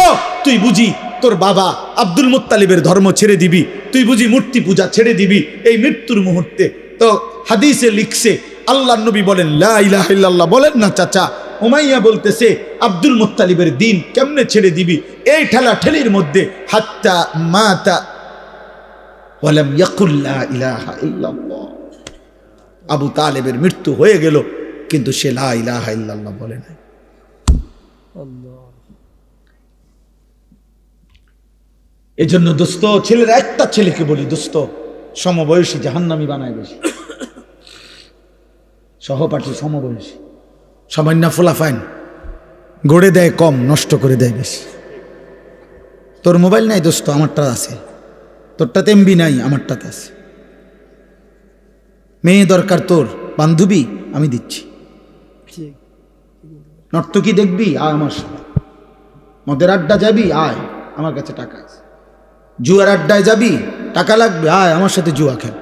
তুই বুঝি তোর বাবা আব্দুল মুত্তালিবের ধর্ম ছেড়ে দিবি? তুই বুঝি মূর্তি পূজা ছেড়ে দিবি এই মৃত্যুর মুহূর্তে? তো হাদিসে লিখছে, আল্লাহর নবী বলেন লা ইলাহা ইল্লাল্লাহ, বলেন না চাচা। উমাইয়া বলতেছে, আব্দুল মুত্তালিবের দিন কেমনে ছেড়ে দিবি? এই ঠেলা ঠেলির মধ্যে হাত্তা মাতা ওয়ালাম ইয়াকুল লা ইলাহা ইল্লাল্লাহ, আবু তালেবের মৃত্যু হয়ে গেল, কিন্তু সে লা ইলাহা ইল্লাল্লাহ বলে নাই। এই জন্য দোস্ত, ছেলেরা একটা ছেলেকে বলি, দোস্ত সমবয়সী জাহান্নামী বানায় বেশি, সহপাঠী সমবয়সী, সামান্য ফোলাফাইন গড়ে দেয় কম, নষ্ট করে দেয় বেশি। তোর মোবাইল নাই দোস্ত, আমারটা আছে। তোরটাতে এমবি নাই, আমারটাতে আছে। মেয়ে দরকার তোর, বান্ধবী আমি দিচ্ছি। নর্তকী দেখবি, আয় আমার সাথে। মদের আড্ডা যাবি, আয়, আমার কাছে টাকা আছে। জুয়ার আড্ডায় যাবি, টাকা লাগবে, আয় আমার সাথে জুয়া খেল।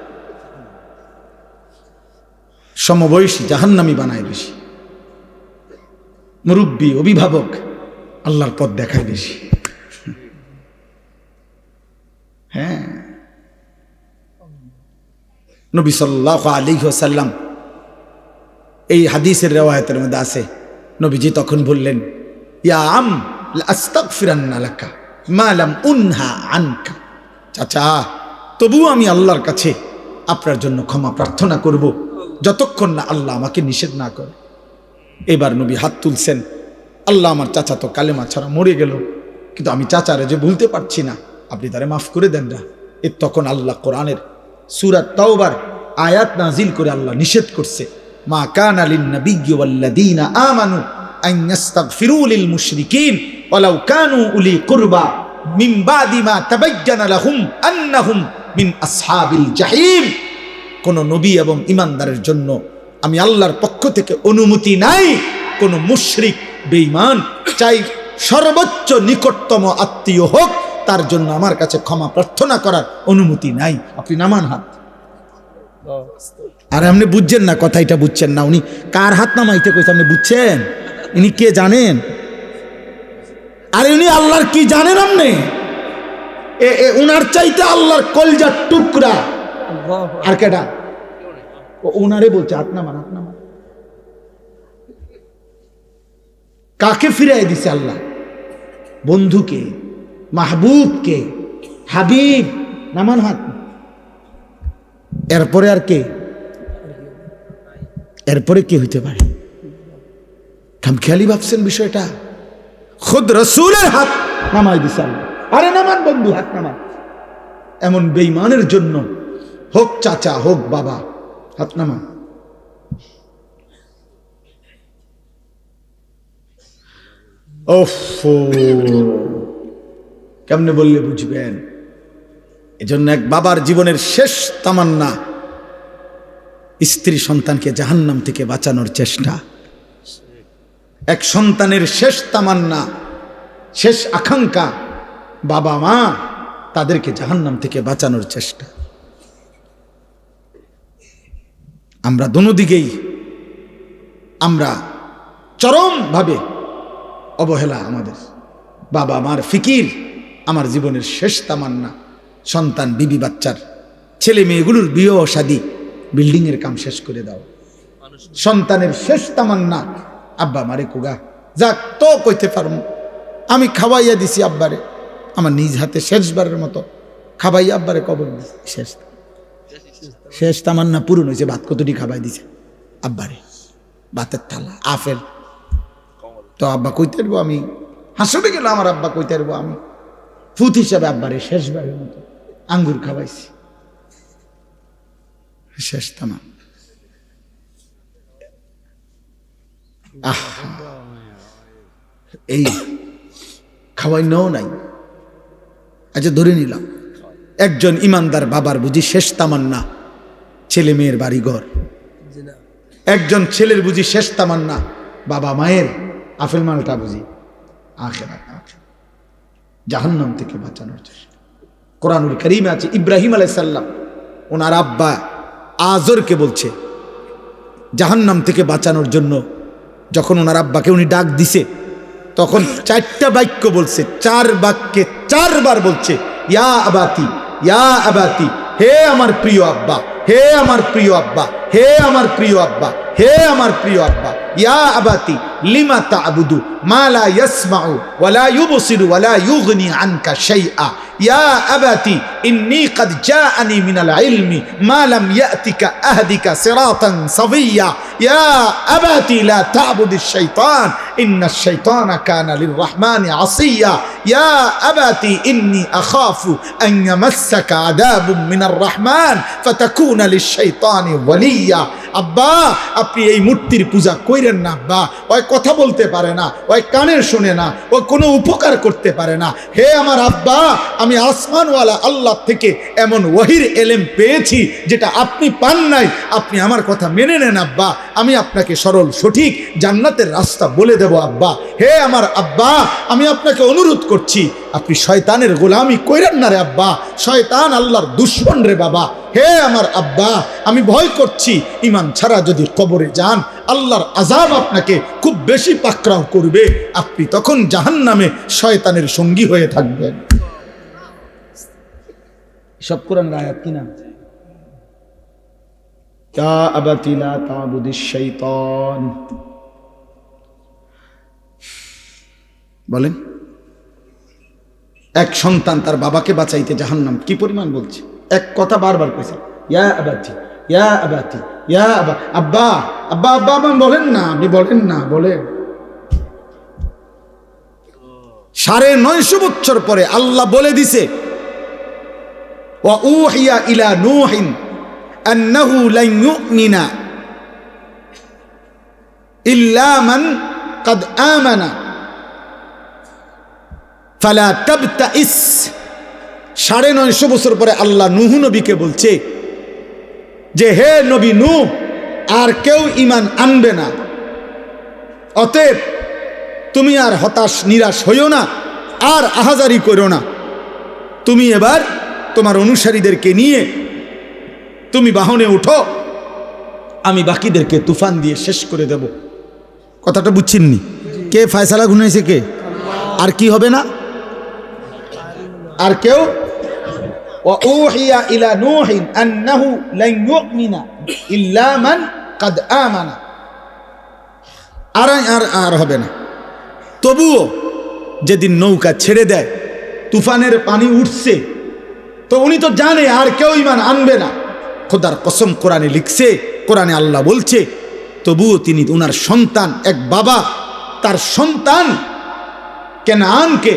সমবয়সী জাহান্নামী বানায় বেশি, মুরব্বী অভিভাবক আল্লাহর পথ দেখায় বেশি। হ্যাঁ, নবী সাল্লাল্লাহু আলাইহি ওয়াসাল্লাম এই হাদিসের রিওয়ায়াতের মধ্যে আছে, নবীজি তখন বললেন, ইয়া আম আস্তাগফিরান্না লাকা মা লাম উনহা আনকা। চাচা, তবু আমি আল্লাহর কাছে আপনার জন্য ক্ষমা প্রার্থনা করব যতক্ষণ না আল্লাহ আমাকে নিষেধ না করে। এবার নবী হাত তুলছেন, আল্লাহ আমার চাচা তো কালেমা ছাড়া মরে গেল, কিন্তু আমি চাচারে যে ভুলতে পারছি না, আপনি তারে মাফ করে দেন না। এর তখন আল্লাহ কোরআনের সূরা তাওবার আয়াত নাজিল করে আল্লাহ নিষেধ করছে, মা কানা লিন নাবিয়্যি ওয়াল্লাযীনা আমানু আন ইস্তাগফিরু লিল মুশরিকিন ওয়ালাউ কানু উলি কুরবা মিন বাদি মা তাবায়্যানা লাহুম আন্নাহুম মিন আসহাবিল জাহিম। কোন নবী এবং ঈমানদারের জন্য আমি আল্লাহর পক্ষ থেকে অনুমতি নাই কোন মুশরিক বেঈমান চাই সর্বোচ্চ নিকটতম আত্মীয় হোক, তার জন্য আমার কাছে ক্ষমা প্রার্থনা করার অনুমতি নাই। আপনি নামান হাত। আর আপনি বুঝছেন না, কথা এটা বুঝছেন না, উনি কার হাত নামাইতে কইছে আপনি বুঝছেন? ইনি কে জানেন? আরে উনি আল্লাহর কি জানেন? আপনি উনার চাইতে আল্লাহর কলজার টুকরা আর কেডা? উনারে বলছে হাত নামান, হাত নামান। কাকে ফিরাই দিছে আল্লাহ? বন্ধুকে, মাহবুবকে, হাবিব। নামান হাত। এরপরে আর কে? এরপরে কে হইতে পারে? খামখেয়ালি ভাবছেন বিষয়টা? খুদ রাসূলের হাত নামাই দিছে আল্লাহ। আরে নামান বন্ধু, হাত নামান। এমন বেঈমানের জন্য হোক চাচা হোক বাবা, হাত নামান। ওফো, কেমনে বললে বুঝবেন? এজন্য এক বাবার জীবনের শেষ তামান্না স্ত্রী সন্তানকে জাহান্নাম থেকে বাঁচানোর চেষ্টা। এক সন্তানের শেষ তামান্না, শেষ আকাঙ্ক্ষা বাবা মা তাদেরকে জাহান্নাম থেকে বাঁচানোর চেষ্টা। আমরা দোনো দিকেই আমরা চরমভাবে অবহেলা। আমাদের বাবা মার ফিকির আমার জীবনের শেষ তামান্না। সন্তান, বিবি, বাচ্চার ছেলে মেয়েগুলোর বিয়ে শাদী, বিল্ডিং এর কাম শেষ করে দাও। সন্তানের শেষ তামান্না আব্বা মারে কুগা যাক তো কইতে পারবো, আমি খাওয়াইয়া দিছি আব্বারে, আমার নিজ হাতে শেষবারের মতো খাওয়াইয়া আব্বারে কবর দিছি। শেষ তামান্না পূরণ হয়েছে। ভাত কতটি খাওয়াই দিছে আব্বারে, ভাতের থালা, আপেল। তো আব্বা কইতে পারবো, আমি হাসতে গেলে আমার আব্বা কইতে পারবো, আমি ফুত হিসাবে আব্বারে শেষবারের মতো আঙ্গুর খাওয়াইছি। শেষ তামাম। এই খাওয়াই নাও নাই। আচ্ছা ধরে নিলাম একজন ইমানদার বাবার বুঝি শেষ তামান্না ছেলে মেয়ের বাড়ি ঘর, একজন ছেলের বুঝি শেষ তামান্না বাবা মায়ের আফেল মালটা বুঝি আখিরাত, জাহান্নাম থেকে বাঁচানোর চেষ্টা। কোরআনুল কারীমে আছে ইব্রাহিম আলাইহিস সালাম ওনার আব্বা আজরকে বলছে জাহান্নাম থেকে বাঁচানোর জন্য। যখন ওনার আব্বাকে উনি ডাক দিছে তখন চারটা বাক্য বলছে, চার বাক্যে চারবার বলছে ইয়া আবাতি, ইয়া আবাতি, হে আমার প্রিয় আব্বা, হে আমার প্রিয় আব্বা, হে আমার প্রিয় আব্বা, হে আমার প্রিয় আব্বা। ইয়া আবাতি লিমা তা'বুদু মা লা ইয়াসমাউ ওয়া লা ইউবসিরু ওয়া লা ইউগনি আনকা শাইআ। ইয়া আবাতি ইন্নী ক্বাদ জাআনি মিনাল ইলমি মা লাম ইয়াতিকা আহদিকা সিরাতান সাবিয়্যা। ইয়া আবাতি লা তা'বুদিশ শাইতান ইন্নাশ শাইতানা কানা লিররহমানি আসিয়্যা। ইয়া আবাতি ইন্নী আখাফু আন ইয়ামাসসাকা আযাবুম মিনার রহমান ফাতাকুনা লিশ-শাইতানি ওয়ালিয়্যা। আব্বা আপনি এই মূর্তির পূজা কইরেন না আব্বা, ওই কথা বলতে পারে না, ওই কানের শুনে না, ও কোনো উপকার করতে পারে না। হে আমার আব্বা, আমি আসমানওয়ালা আল্লাহ থেকে এমন ওয়াহির এলেম পেয়েছি যেটা আপনি পান নাই, আপনি আমার কথা মেনে নেন আব্বা, আমি আপনাকে সরল সঠিক জান্নাতের রাস্তা বলে দেব। দেব আব্বা, হে আমার আব্বা, আমি আপনাকে অনুরোধ করছি, আপনি শয়তানের গোলামি কইরেন না রে আব্বা, শয়তান আল্লাহর দুশমন রে বাবা। হে আমার আব্বা, আমি ভয় করছি ঈমান ছাড়া যদি কবরে যান আল্লাহর আযাব আপনাকে খুব বেশি পাকড়াও করবে, আপনি তখন জাহান্নামে শয়তানের সঙ্গী হয়ে থাকবেন। সব কোরআন আয়াত কিনা? ইয়া আবাতি লা তা'বুদিশ শাইতান। বলেন, এক সন্তান তার বাবাকে বাঁচাইতে জাহান্নাম কি পরিমাণ বলছে, এক কথা বারবার কইছে, ইয়া আবাতি, ইয়া আবাতি, ইয়া আবা, আব্বা আব্বা আব্বা আব্বা বলেন না, আপনি বলেন না, বলেন। 950 বছর পরে আল্লাহ বলে দিছে, ওয়া উহিয়া ইলা নূহিন আন্নাহু লান ইউমিনা ইল্লা মান ক্বাদ আমানা ফালা তাবতাইস। 950 বছর পরে আল্লাহ নূহ নবীকে বলছে যে হে নবী নূহ, আর কেউ ঈমান আনবে না, অতএব তুমি আর হতাশ নিরাশ হইও না, আর আহাজারি করো না, তুমি এবার তোমার অনুসারীদেরকে নিয়ে তুমি বাহনে উঠো, আমি বাকিদেরকে তুফান দিয়ে শেষ করে দেব। কথাটা বুঝছেননি? কে ফয়সালা ঘুনাইছে? কে? আর কি হবে না? আর কেউ? ওয়াউহিয়া ইলা নূহিন আন্নাহু লান ইউমিনা ইল্লা মান ক্বাদ আমানা। আর হবে না। তবুও যেদিন নৌকা ছেড়ে দেয়, তুফানের পানি উঠছে, তো উনি তো জানে আর কেউ ঈমান আনবে না। খোদার কসম, কোরআনে লিখছে, কোরআনে আল্লাহ বলছে, তবুও তিনি উনার সন্তান, এক বাবা তার সন্তান কেনানকে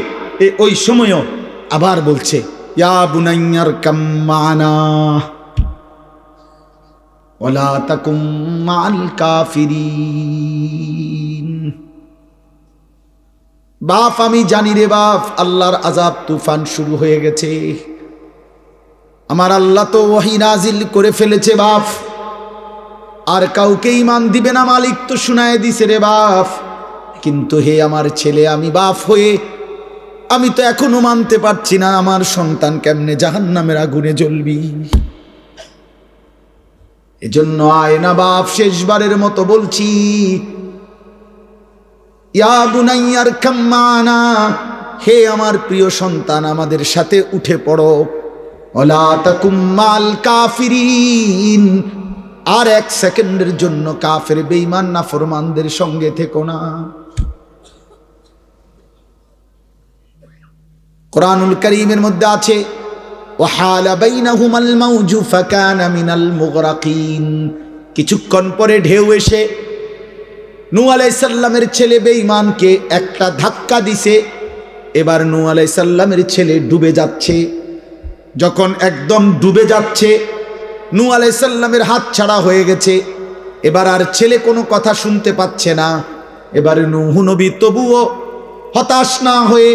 ওই সময়ও আবার বলছে, ইয়া বুনাইয়ার কাম্মানা ওয়ালা তাকুম মাআল কাফিরিন। বাপ, আমি জানি রে বাপ, আল্লাহর আযাব তুফান শুরু হয়ে গেছে, আমার আল্লাহ তো ওহী নাজিল করে ফেলেছে বাপ, আর কাউকে ঈমান দিবে না মালিক তো শুনায় দিছে রে বাপ। কিন্তু হে আমার ছেলে, আমি বাপ হয়ে আমি তো এখনো মানতে পারছি না, আমার সন্তান কেমনে জাহান্নামের আগুনে জ্বলবি। এজন্য আয় না বাপ, শেষবারের মতো বলছি, ইয়া বুনাইয়ার কাম্মানা, হে আমার প্রিয় সন্তান, আমাদের সাথে উঠে পড়ো, ওয়ালা তাকুম মাল কাফিরিন, আর এক সেকেন্ডের জন্য কাফের বেঈমান নাফরমানদের সঙ্গে থেকো না। কোরআনুল কারীমের মধ্যে আছে, ওয়াহালা বাইনাহুমাল মাউজু ফাকানা মিনাল মুগরাকিন। কিছুক্ষণ পরে ঢেউ এসে নূহ আলাইহিস সালামের ছেলে বেঈমানকে একটা ধাক্কা দিছে, এবার নূহ আলাইহিস সালামের ছেলে ডুবে যাচ্ছে। যখন একদম ডুবে যাচ্ছে, নূহ আলাইহিস সালামের হাত ছাড়া হয়ে গেছে, এবার আর ছেলে কোনো কথা শুনতে পাচ্ছে না। এবার নূহ নবী তবুও হতাশ না হয়ে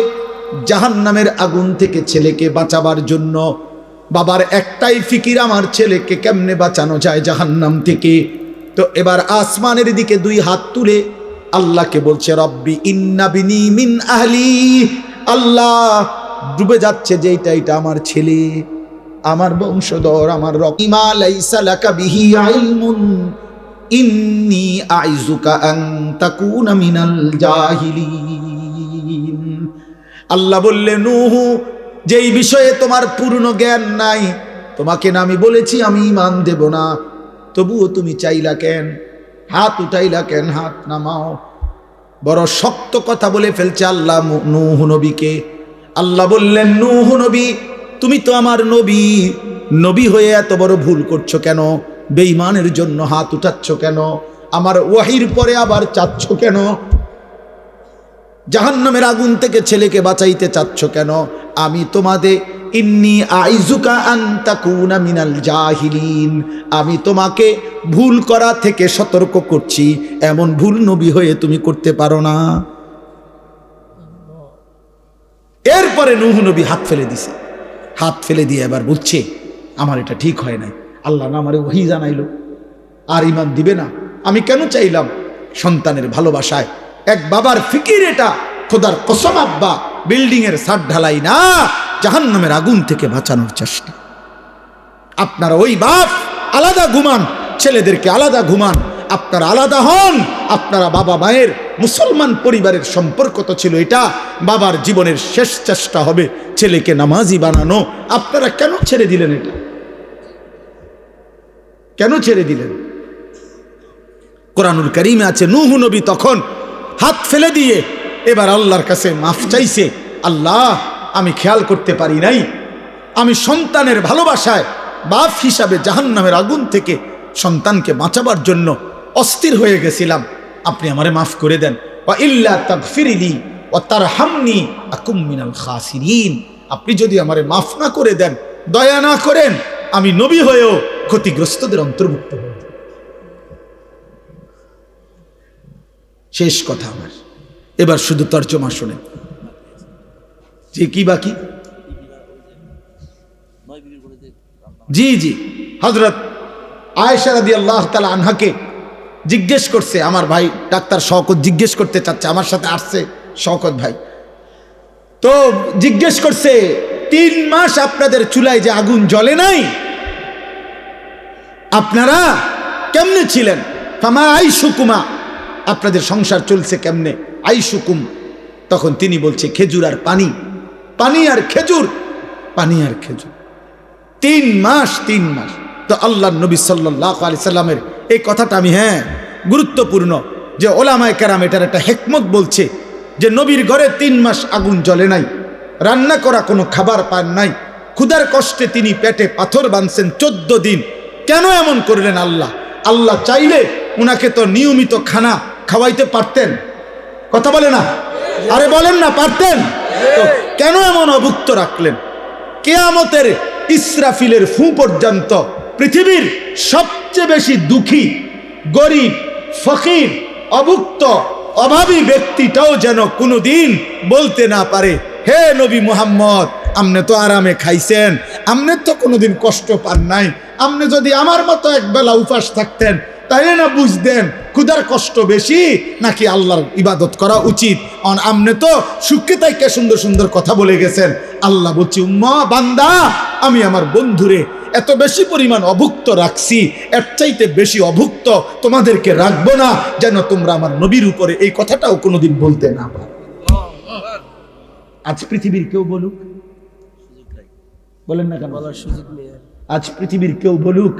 জাহান্নামের আগুন থেকে ছেলেকে বাঁচাবার জন্য, বাবার একটাই ফিকির, আমার ছেলেকে কেমনে বাঁচানো যায় জাহান্নাম থেকে। তো এবার আসমানের দিকে 2 হাত তুলে আল্লাহকে বলছে, রব্বি ইন্না বিনি মিন আহলি, আল্লাহ ডুবে যাচ্ছে যেটা, এটা আমার ছেলে, আমার বংশধর, আমার রকিমা লাইসা লাকা বিহি ইলমুন ইন্নী আইযুকা আন তাকুনা মিনাল জাহিলিন। আল্লাহ বললেন, নূহ, যেই বিষয়ে তোমার পূর্ণ জ্ঞান নাই, তোমাকে না আমি বলেছি আমি ঈমান দেব না, তবুও তুমি চাইলা কেন, হাত উঠাইলা কেন, হাত নামাও। বড় শক্ত কথা বলে ফেলছে আল্লাহ নূহ নবীকে। আল্লাহ বললেন, নূহ নবী, তুমি তো আমার নবী, নবী হয়ে এত বড় ভুল করছো কেন? বেঈমানের জন্য হাত উঠাচ্ছ কেন? আমার ওয়াহির পরে আবার চাচ্ছ কেন? জাহান্নামের আগুন থেকে ছেলেকে বাঁচাইতে চাচ্ছ কেন? আমি তোমাদের ইন্নী আইযুকা আন তাকুনা মিনাল জাহিলিন, আমি তোমাকে ভুল করা থেকে সতর্ক করছি, এমন ভুল নবী হয়ে তুমি করতে পারো না। এরপরে নূহ নবী হাত ফেলে দিছে, হাত ফেলে দিয়ে এবার বলছে, আমার এটা ঠিক হয় নাই, আল্লাহ না আমারে ওহী জানাইলো, আর ঈমান দিবে না। আমি কেন চাইলাম সন্তানের ভালোবাসায় এক বাবার ফিকির এটা, খোদার কসম আব্বা, বিল্ডিং এর ছাদ ঢালাই না, জাহান্নামের আগুন থেকে বাঁচানোর চেষ্টা। আপনারা ওই বাপ আলাদা ঘুমান, ছেলেদেরকে আলাদা ঘুমান, আপনারা আলাদা হন। আপনারা বাবা মায়ের মুসলমান পরিবারের সম্পর্ক তো ছিল এটা, বাবার জীবনের শেষ চেষ্টা হবে ছেলেকে নামাজি বানানো। আপনারা কেন ছেড়ে দিলেন এটা? কেন ছেড়ে দিলেন? কোরআনুল কারীমে আছে নূহ নবী তখন হাত ফেলে দিয়ে এবার আল্লাহর কাছে মাফ চাইছে, আল্লাহ আমি খেয়াল করতে পারি নাই, আমি সন্তানের ভালোবাসায় বাপ হিসাবে জাহান্নামের আগুন থেকে সন্তানকে বাঁচাবার জন্য অস্থির হয়ে গেছিলাম, আপনি আমারে মাফ করে দেন। ওয়া ইল্লা তাগফিরলি ওয়া তারহামনি আকুম মিনাল খাসিরিন, আপনি যদি আমারে মাফ না করে দেন, দয়া না করেন, আমি নবী হয়েও ক্ষতিগ্রস্তদের অন্তর্ভুক্ত হব। শেষ কথা আমার, এবার শুধু তর্জমা শুনেন। যে কি বাকি? জি জি, হযরত আয়েশা রাদিয়াল্লাহু তাআলা আনহাকে জিজ্ঞেস করছে, আমার ভাই ডাক্তার শওকত জিজ্ঞেস করতে চাচ্ছে, আমার সাথে আসছে শওকত ভাই, তো জিজ্ঞেস করছে 3 মাস আপনাদের চুলায় যে আগুন জ্বলে নাই, আপনারা কেমনে ছিলেন? ফামা আইশুকুমা, আপনাদের সংসার চলছে কেমনে? আইশুকুম, তখন তিনি বলছে খেজুর আর পানি, পানি আর খেজুর, পানি আর খেজুর। 3 মাস, 3 মাস। তো আল্লাহর নবী সাল্লাল্লাহু আলাইহি সাল্লামের এই কথাটা আমি গুরুত্বপূর্ণ, যে ওলামায়ে কেরাম এটার একটা হিকমত বলছে, যে নবীর ঘরে 3 মাস আগুন জ্বলে নাই, রান্না করা কোনো খাবার পান নাই, ক্ষুধার কষ্টে তিনি পেটে পাথর বাঁধছেন 14 দিন। কেন এমন করলেন আল্লাহ? আল্লাহ চাইলে উনাকে তো নিয়মিত খানা খাওয়াইতে পারতেন, কথা বলে না, আরে বলেন না, পারতেন তো, কেন এমন অভুক্ত রাখলেন? কিয়ামতের ইসরাফিলের ফু পর্যন্ত পৃথিবীর সবচেয়ে বেশি দুঃখী, গরিব, ফকির, অভুক্ত, অভাবী ব্যক্তিটাও যেন কোনোদিন বলতে না পারে, হে নবী মুহাম্মদ, আপনি তো আরামে খাইছেন, আপনি তো কোনোদিন কষ্ট পান নাই, আপনি যদি আমার মতো একবেলা উপাস থাকতেন তাইলে না বুঝতেন ক্ষুধার কষ্ট বেশি নাকি আল্লাহর ইবাদত করা উচিত। আপনি তো সুখে তাইকে সুন্দর সুন্দর কথা বলে গেছেন। আল্লাহ বলছি, উম্মা বান্দা, আমি আমার বন্ধুরে এত বেশি পরিমাণ অভুক্ত রাখছি, এর চাইতে বেশি অভুক্ত তোমাদেরকে রাখবো না, যেন তোমরা আমার নবীর উপরে এই কথাটাও কোনোদিন বলতে না পারো। আজ পৃথিবীর কেউ বলুক, বলেন না কেন, আজ পৃথিবীর কেউ বলুক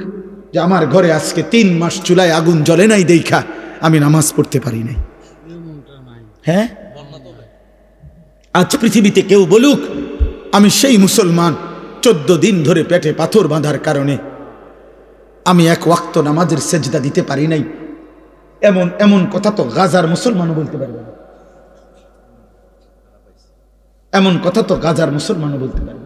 যে আমার ঘরে আজকে 3 মাস চুলায় আগুন জ্বলে নাই দেখা আমি নামাজ পড়তে পারি নাই, হ্যাঁ? আজ পৃথিবীতে কেউ বলুক আমি সেই মুসলমান 14 দিন ধরে পেটে পাথর বাঁধার কারণে আমি 1 ওয়াক্ত নামাজের সেজদা দিতে পারি নাই, এমন এমন কথা তো গাজার মুসলমানও বলতে পারবে না, এমন কথা তো গাজার মুসলমানও বলতে পারবে।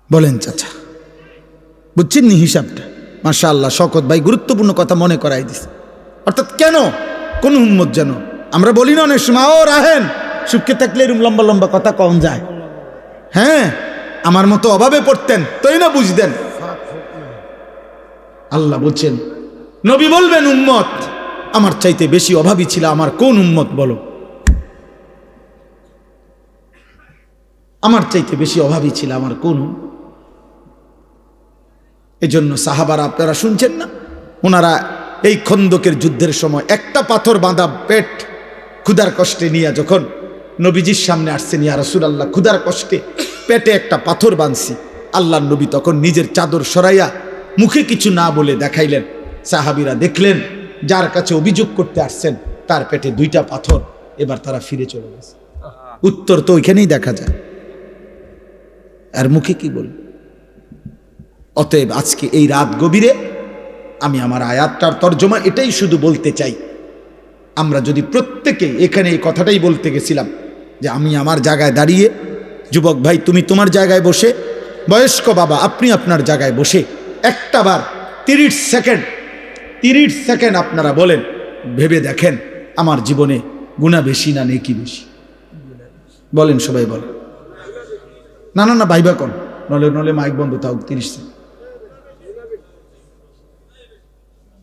বলেন চাচা, বুঝছেন নি হিসাবটা? মাশাআল্লাহ, শওকত ভাই গুরুত্বপূর্ণ কথা মনে করাই দিছে। অর্থাৎ কেন কোন উম্মত যেন, আমরা বলি না অনেক সময়, ও রাহেন সুখে থাকলে এরকম লম্বা লম্বা কথা কম যায়, হ্যাঁ, আমার মতো অভাবে পড়তেন তাই না বুঝতেন। আল্লাহ বলছেন, নবী বলবেন উম্মত আমার চাইতে বেশি অভাবী ছিল আমার কোন উম্মত বলো, আমার চাইতে বেশি অভাবী ছিল আমার কোন। এজন্য সাহাবারা, আপনারা শুনছেন না, ওনারা এই খন্দকের যুদ্ধের সময় একটা পাথর বাঁধা পেট ক্ষুধার কষ্টে নিয়ে যখন নবীজির সামনে আসছেন, ইয়া রাসূলুল্লাহ ক্ষুধার কষ্টে পেটে একটা পাথর বাঁধছি, আল্লাহর নবী তখন নিজের চাদর সরাইয়া মুখে কিছু না বলে দেখাইলেন। সাহাবীরা দেখলেন যার কাছে অভিযোগ করতে আসছেন তার পেটে 2টা পাথর, এবার তারা ফিরে চলে গেছে। উত্তর তো ওইখানেই দেখা যায়, আর মুখে কি বল। অতএব আজকে এই রাত গভীরে আমি আমার আয়াতটার তর্জমা এটাই শুধু বলতে চাই, আমরা যদি প্রত্যেকে এখানে এই কথাটাই বলতে গেছিলাম যে আমি আমার জায়গায় দাঁড়িয়ে, যুবক ভাই তুমি তোমার জায়গায় বসে, বয়স্ক বাবা আপনি আপনার জায়গায় বসে একটা বার 30 সেকেন্ড আপনারা বলেন, ভেবে দেখেন আমার জীবনে গুনাহ বেশি না নেকি বেশি? বলেন, সবাই বলেন। না না না ভাইবা কোন, নলে মাইক বন্ধ থাক, 30 সেকেন্ড।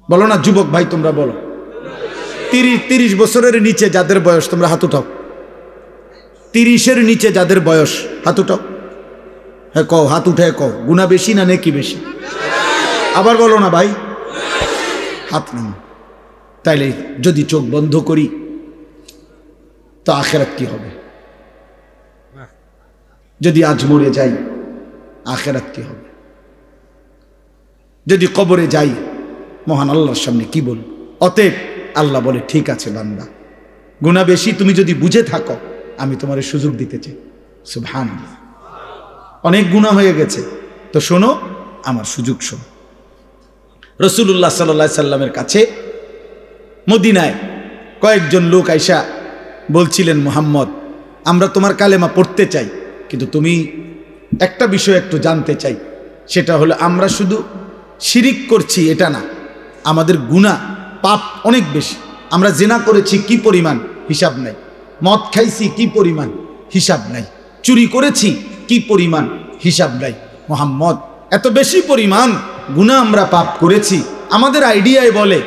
বলো না যুবক ভাই, তোমরা বলো। 30 বছরের নিচে যাদের বয়স, তোমরা হাত উঠাও। 30-এর নিচে যাদের বয়স হাত উঠাও। হ্যাঁ কও, হাত উঠে কও, গুনাহ বেশি না নেকি বেশি? আবার বলো না ভাই, হাত নাও। তাইলে যদি চোখ বন্ধ করি তো আখেরাত কি হবে? যদি আজ মরে যাই আখেরাত কি হবে? যদি কবরে যাই মহান আল্লাহর সামনে কি বল? অতএব আল্লাহ বলে, ঠিক আছে বান্দা, গুনাহ বেশি তুমি যদি বুঝে থাকো, আমি তোমার সুযোগ দিতে চাই। সুবহানাল্লাহ। অনেক গুনাহ হয়ে গেছে, তো শোনো, আমার সুযোগ শোনো। রাসূলুল্লাহ সাল্লাল্লাহু আলাইহি সাল্লামের কাছে মদিনায় কয়েকজন লোক আইসা বলছিলেন, মুহাম্মদ, আমরা তোমার কালেমা পড়তে চাই, কিন্তু তুমি একটা বিষয় একটু জানতে চাই, সেটা হলো আমরা শুধু শিরিক করছি এটা না, আমাদের গুনাহ পাপ অনেক বেশি। আমরা জিনা করেছি কি পরিমাণ, হিসাব নাই। মদ খাইছি কি পরিমাণ, হিসাব নাই। চুরি করেছি কি পরিমাণ, হিসাব নাই। মুহাম্মদ, এত বেশি পরিমাণ গুনাহ আমরা পাপ করেছি, আমাদের আইডিয়ায় বলে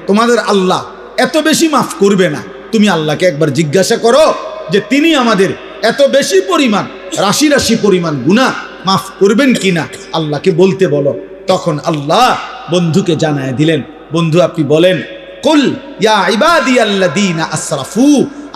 তোমাদের আল্লাহ এত বেশি মাফ করবে না। তুমি আল্লাহকে একবার জিজ্ঞাসা করো যে তিনি আমাদের এত বেশি পরিমাণ, রাশি রাশি পরিমাণ গুনাহ মাফ করবেন কিনা, আল্লাহকে বলতে বলো। তখন আল্লাহ বন্ধুকে জানায় দিলেন, বন্ধু আপনি বলেন, কুল ইয়া ইবাদিয়াল্লাযীনা আসরাফু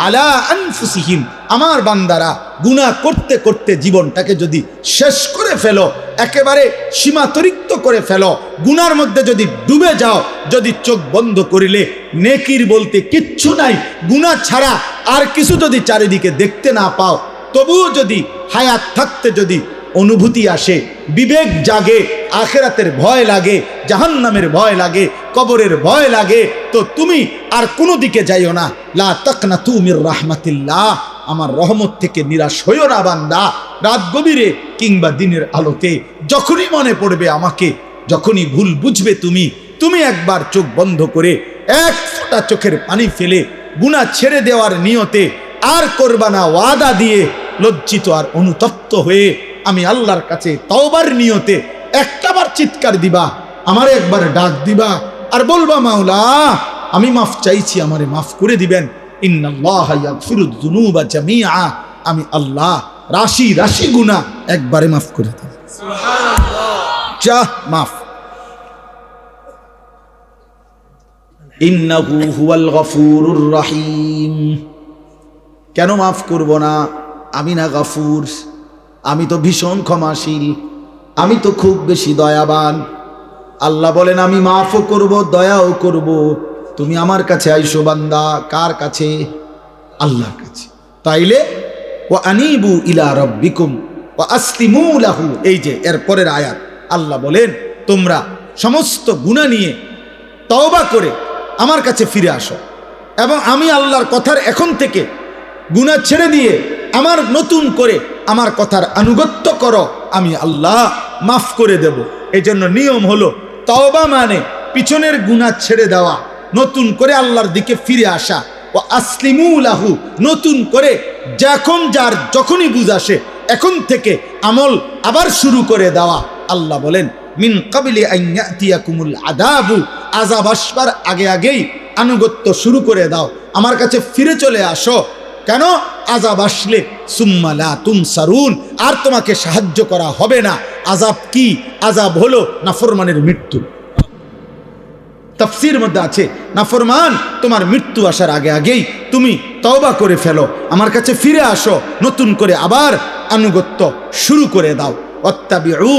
আলা আনফুসিহিম, আমার বান্দারা গুনাহ করতে করতে জীবনটাকে যদি শেষ করে ফেলো, একেবারে সীমাতরিক্ত করে ফেলো, গুনার মধ্যে যদি ডুবে যাও, যদি চোখ বন্ধ করিলে নেকির বলতে কিচ্ছু নাই, গুনাহ ছাড়া আর কিছু যদি চারিদিকে দেখতে না পাও, তবুও যদি হায়াত থাকতে যদি অনুভূতি আসে, বিবেক জাগে, আখিরাতের ভয় লাগে, জাহান্নামের ভয় লাগে, কবরের ভয় লাগে, তো তুমি আর কোনো দিকে যাইও না। লা তাকনাতু মির রাহমাতিল্লাহ, আমার রহমত থেকে নিরাশ হইও না বান্দা। রাত গভীরে কিংবা দিনের আলোতে যখনই মনে পড়বে আমাকে, যখনই ভুল বুঝবে তুমি একবার চোখ বন্ধ করে এক ফোঁটা চোখের পানি ফেলে গুনাহ ছেড়ে দেওয়ার নিয়তে আর করবা না ওয়াদা দিয়ে, লজ্জিত আর অনুতপ্ত হয়ে আমি আল্লাহর কাছে তওবার নিয়তে একটাবার চিৎকার দিবা, আমারে একবার ডাক দিবা আর বলবা, মাওলা আমি মাফ চাইছি, আমারে মাফ করে দিবেন। ইন্নাল্লাহা ইয়াগফিরুয যুনুবা জামিআ, আমি আল্লাহ রাশি রাশি গুনাহ একবারে মাফ করে দেব। সুবহানাল্লাহ। যা মাফ। ইন্নাহু হুয়াল গফুরুর রহিম। কেন মাফ করব না? আমি না গফুর? আমি তো ভীষণ ক্ষমাশীল, আমি তো খুব বেশি দয়াবান। আল্লাহ বলেন, আমি মাফও করব, দয়াও করব। তুমি আমার কাছে আইসো বান্দা। কার কাছে? আল্লাহর কাছে। তাইলে ওয়া আনিবু ইলা রাব্বিকুম ওয়া আসলিমু লাহু, এই যে এর পরের আয়াত, আল্লাহ বলেন তোমরা সমস্ত গুনাহ নিয়ে তওবা করে আমার কাছে ফিরে আসো, এবং আমি আল্লাহর কথার এখন থেকে গুনাহ ছেড়ে দিয়ে আমার নতুন করে আমার কথার আনুগত্য করো, আমি আল্লাহ মাফ করে দেব। এই জন্য নিয়ম হলো, তওবা মানে পিছনের গুনাহ ছেড়ে দেওয়া, নতুন করে আল্লাহর দিকে ফিরে আসা। ও আসলিমু লাহু, নতুন করে যখন যার যখনই বুঝ আসে এখন থেকে আমল আবার শুরু করে দেওয়া। আল্লাহ বলেন, মিন ক্বাবলি আন ইয়াতিয়াকুমুল আযাবু, আযাব আসবার আগে আগেই আনুগত্য শুরু করে দাও, আমার কাছে ফিরে চলে আসো। কেন? আযাব আসলে সুম্মা লা তুনসারুন, আর তোমাকে সাহায্য করা হবে না। আযাব কি? আযাব হলো নাফরমানের মৃত্যু। তাফসীর মধ্যে আছে, নাফরমান তোমার মৃত্যু আসার আগে আগেই তুমি তওবা করে ফেলো, আমার কাছে ফিরে আসো, নতুন করে আবার আনুগত্য শুরু করে দাও। ওয়াত্তাবিউ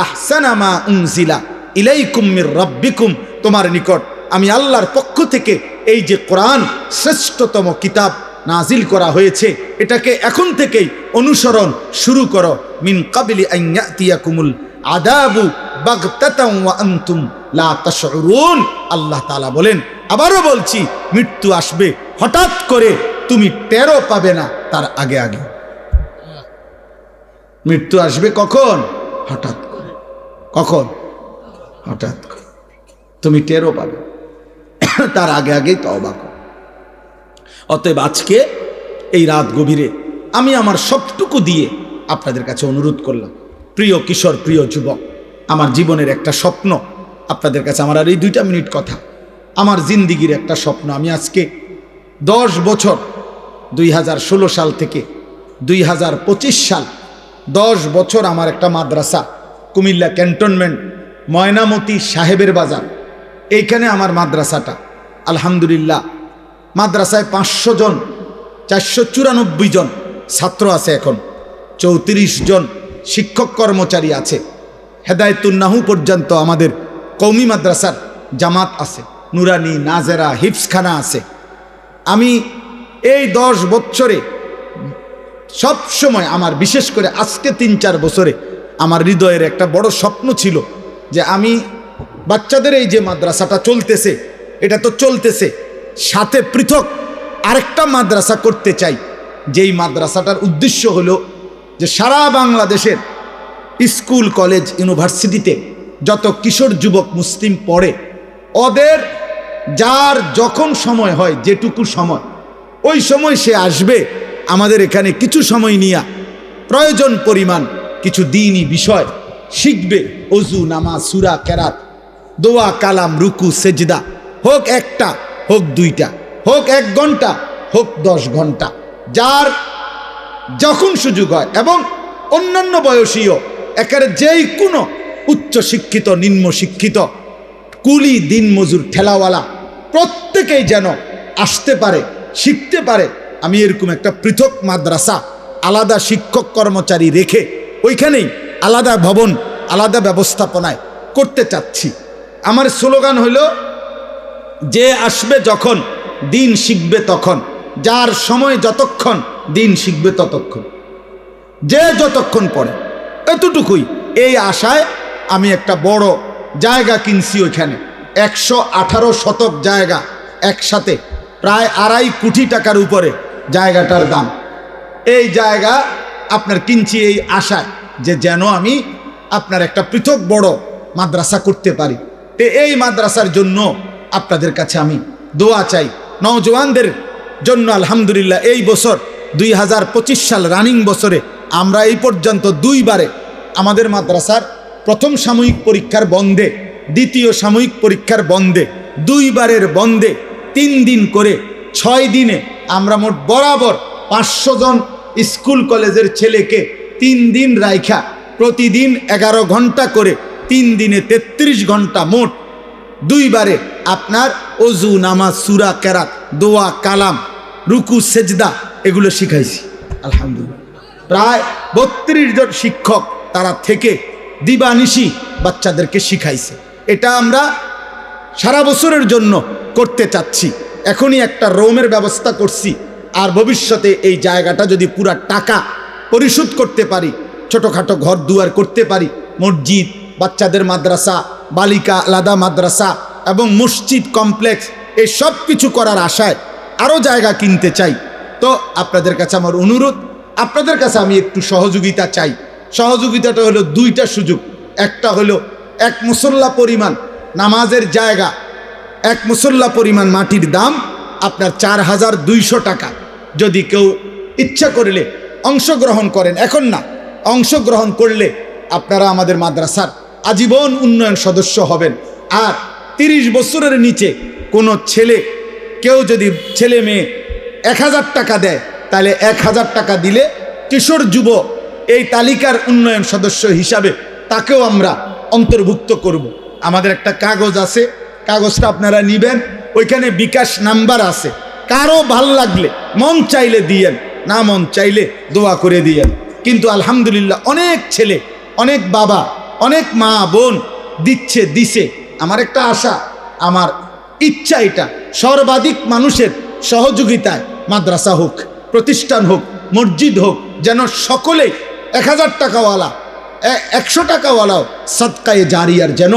আহসানা মা উনজিলা ইলাইকুম মির রাব্বিকুম, তোমার নিকট আমি আল্লাহর পক্ষ থেকে এই যে কোরআন শ্রেষ্ঠতম কিতাব নাজিল করা হয়েছে, এটাকে এখন থেকেই অনুসরণ শুরু করো। মিন ক্বাবলি আন ইয়াতিয়াকুমুল আযাবু বাগতাতান ওয়া আনতুম লা তাশউরুন, আল্লাহ তাআলা বলেন, আবারও বলছি, মৃত্যু আসবে হঠাৎ করে, তুমি টেরও পাবে না তার আগে আগে। মৃত্যু আসবে কখন? হঠাৎ করে। কখন? হঠাৎ করে, তুমি টেরও পাবে, তার আগে আগেই তওবা করো। অতএব আজকে এই রাত গভীরে আমি আমার সবটুকু দিয়ে আপনাদের কাছে অনুরোধ করলাম, প্রিয় কিশোর, প্রিয় যুবক, আমার জীবনের একটা স্বপ্ন আপনাদের কাছে আমার আর এই 2 মিনিট কথা, আমার জিন্দিগির একটা স্বপ্ন। আমি আজকে 10 বছর 2016 সাল থেকে 2025 সাল 10 বছর আমার একটা মাদ্রাসা কুমিল্লা ক্যান্টনমেন্ট ময়নামতি সাহেবের বাজার, এইখানে আমার মাদ্রাসাটা। আলহামদুলিল্লাহ মাদ্রাসায় 500 জন 494 জন ছাত্র আছে, এখন 34 জন শিক্ষক কর্মচারী আছে। হেদায়েতুন্নাহু পর্যন্ত আমাদের কওমি মাদ্রাসার জামাত আছে, নুরানি, নাজেরা, হিফজখানা আছে। আমি এই 10 বছরে সব সময় আমার, বিশেষ করে আজকে 3-4 বছরে আমার হৃদয়ের একটা বড় স্বপ্ন ছিল যে আমি বাচ্চাদের এই যে মাদ্রাসাটা চলতেছে, এটা তো চলতেছে, সাথে পৃথক আরেকটা মাদ্রাসা করতে চাই, যেই মাদ্রাসাটার উদ্দেশ্য হলো যে সারা বাংলাদেশের স্কুল, কলেজ, ইউনিভার্সিটিতে যত কিশোর যুবক মুসলিম পড়ে, ওদের যার যখন সময় হয়, যেটুকু সময়, ওই সময় সে আসবে আমাদের এখানে, কিছু সময় নিয়ে প্রয়োজন পরিমাণ কিছু দ্বীনি বিষয় শিখবে। ওযু, নামাজ, সূরা, কেরাত, দোয়া, কালাম, রুকু, সেজদা, হোক একটা, হোক 2টা, হোক 1 ঘন্টা, হোক 10 ঘন্টা, যার যখন সুযোগ হয়। এবং অন্যান্য বয়সীও একেবারে যেই কোনো উচ্চ শিক্ষিত, নিম্ন শিক্ষিত, কুলি, দিন মজুর, ঠেলাওয়ালা, প্রত্যেকেই যেন আসতে পারে, শিখতে পারে। আমি এরকম একটা পৃথক মাদ্রাসা আলাদা শিক্ষক কর্মচারী রেখে ওইখানেই আলাদা ভবন, আলাদা ব্যবস্থাপনায় করতে চাচ্ছি। আমার স্লোগান হলো, যে আসবে যখন, দিন শিখবে তখন, যার সময় যতক্ষণ, দিন শিখবে ততক্ষণ, যে যতক্ষণ পড়ে, এতটুকুই। এই আশায় আমি একটা বড় জায়গা কিনছি, ওইখানে 118 শতক জায়গা, একসাথে প্রায় 2.5 কোটি টাকার উপরে জায়গাটার দাম। এই জায়গা আপনার কিনছি এই আশায় যে যেন আমি আপনার একটা পৃথক বড় মাদ্রাসা করতে পারি। তো এই মাদ্রাসার জন্য আপনাদের কাছে আমি দোয়া চাই, নওজওয়ানদের জন্য। আলহামদুলিল্লাহ এই বছর 2025 সাল রানিং বছরে আমরা এই পর্যন্ত 2 বারে আমাদের মাদ্রাসার প্রথম সাময়িক পরীক্ষার বন্ধে, দ্বিতীয় সাময়িক পরীক্ষার বন্ধে, 2 বারের বন্ধে 3 দিন করে 6 দিনে আমরা মোট বরাবর 500 জন স্কুল কলেজের ছেলেকে 3 দিন রাইখা প্রতিদিন 11 ঘন্টা করে 3 দিনে 33 ঘন্টা, মোট 2 বারে আপনার ওযু, নামাজ, সূরা, কেরাত, দোয়া, কালাম, রুকু, সেজদা এগুলো শিখাইছি। আলহামদুলিল্লাহ প্রায় 32 জন শিক্ষক তারা থেকে দিবানিশি বাচ্চাদেরকে শিখাইছে। এটা আমরা সারা বছরের জন্য করতে চাচ্ছি। এখনই একটা রুমের ব্যবস্থা করছি, আর ভবিষ্যতে এই জায়গাটা যদি পুরা টাকা পরিশোধ করতে পারি, ছোটোখাটো ঘর দুয়ার করতে পারি, মসজিদ, বাচ্চাদের মাদ্রাসা, বালিকা আলাদা মাদ্রাসা এবং মসজিদ কমপ্লেক্স, এই সব কিছু করার আশায় আরও জায়গা কিনতে চাই। তো আপনাদের কাছে আমার অনুরোধ, আপনাদের কাছে আমি একটু সহযোগিতা চাই। সহযোগিতাটা হলো 2টা সুযোগ। একটা হলো 1 মুসল্লা পরিমাণ নামাজের জায়গা, 1 মুসল্লা পরিমাণ মাটির দাম আপনার 4200 টাকা। যদি কেউ ইচ্ছা করলে অংশগ্রহণ করেন, এখন না, অংশগ্রহণ করলে আপনারা আমাদের মাদ্রাসার আজীবন উন্নয়ন সদস্য হবেন। আর 30 বছরের নিচে কোনো ছেলে, কেউ যদি ছেলে মেয়ে 1000 টাকা দেয়, তাহলে 1000 টাকা দিলে কিশোর যুব এই তালিকার উন্নয়ন সদস্য হিসাবে তাকেও আমরা অন্তর্ভুক্ত করব। আমাদের একটা কাগজ আছে, কাগজটা আপনারা নেবেন, ওইখানে বিকাশ নাম্বার আছে। কারো ভাল লাগলে মন চাইলে দিয়েন, না মন চাইলে দোয়া করে দিয়েন। কিন্তু আলহামদুলিল্লাহ অনেক ছেলে, অনেক বাবা, অনেক মা বোন দিছে। আমার একটা আশা, আমার ইচ্ছা, এটা সর্বাধিক মানুষের সহযোগিতায় মাদ্রাসা হোক, প্রতিষ্ঠান হোক, মসজিদ হোক, যেন সকলে 1000 টাকাওয়ালা, 100 টাকাওয়ালাও সাদকায়ে জারিয়ার যেন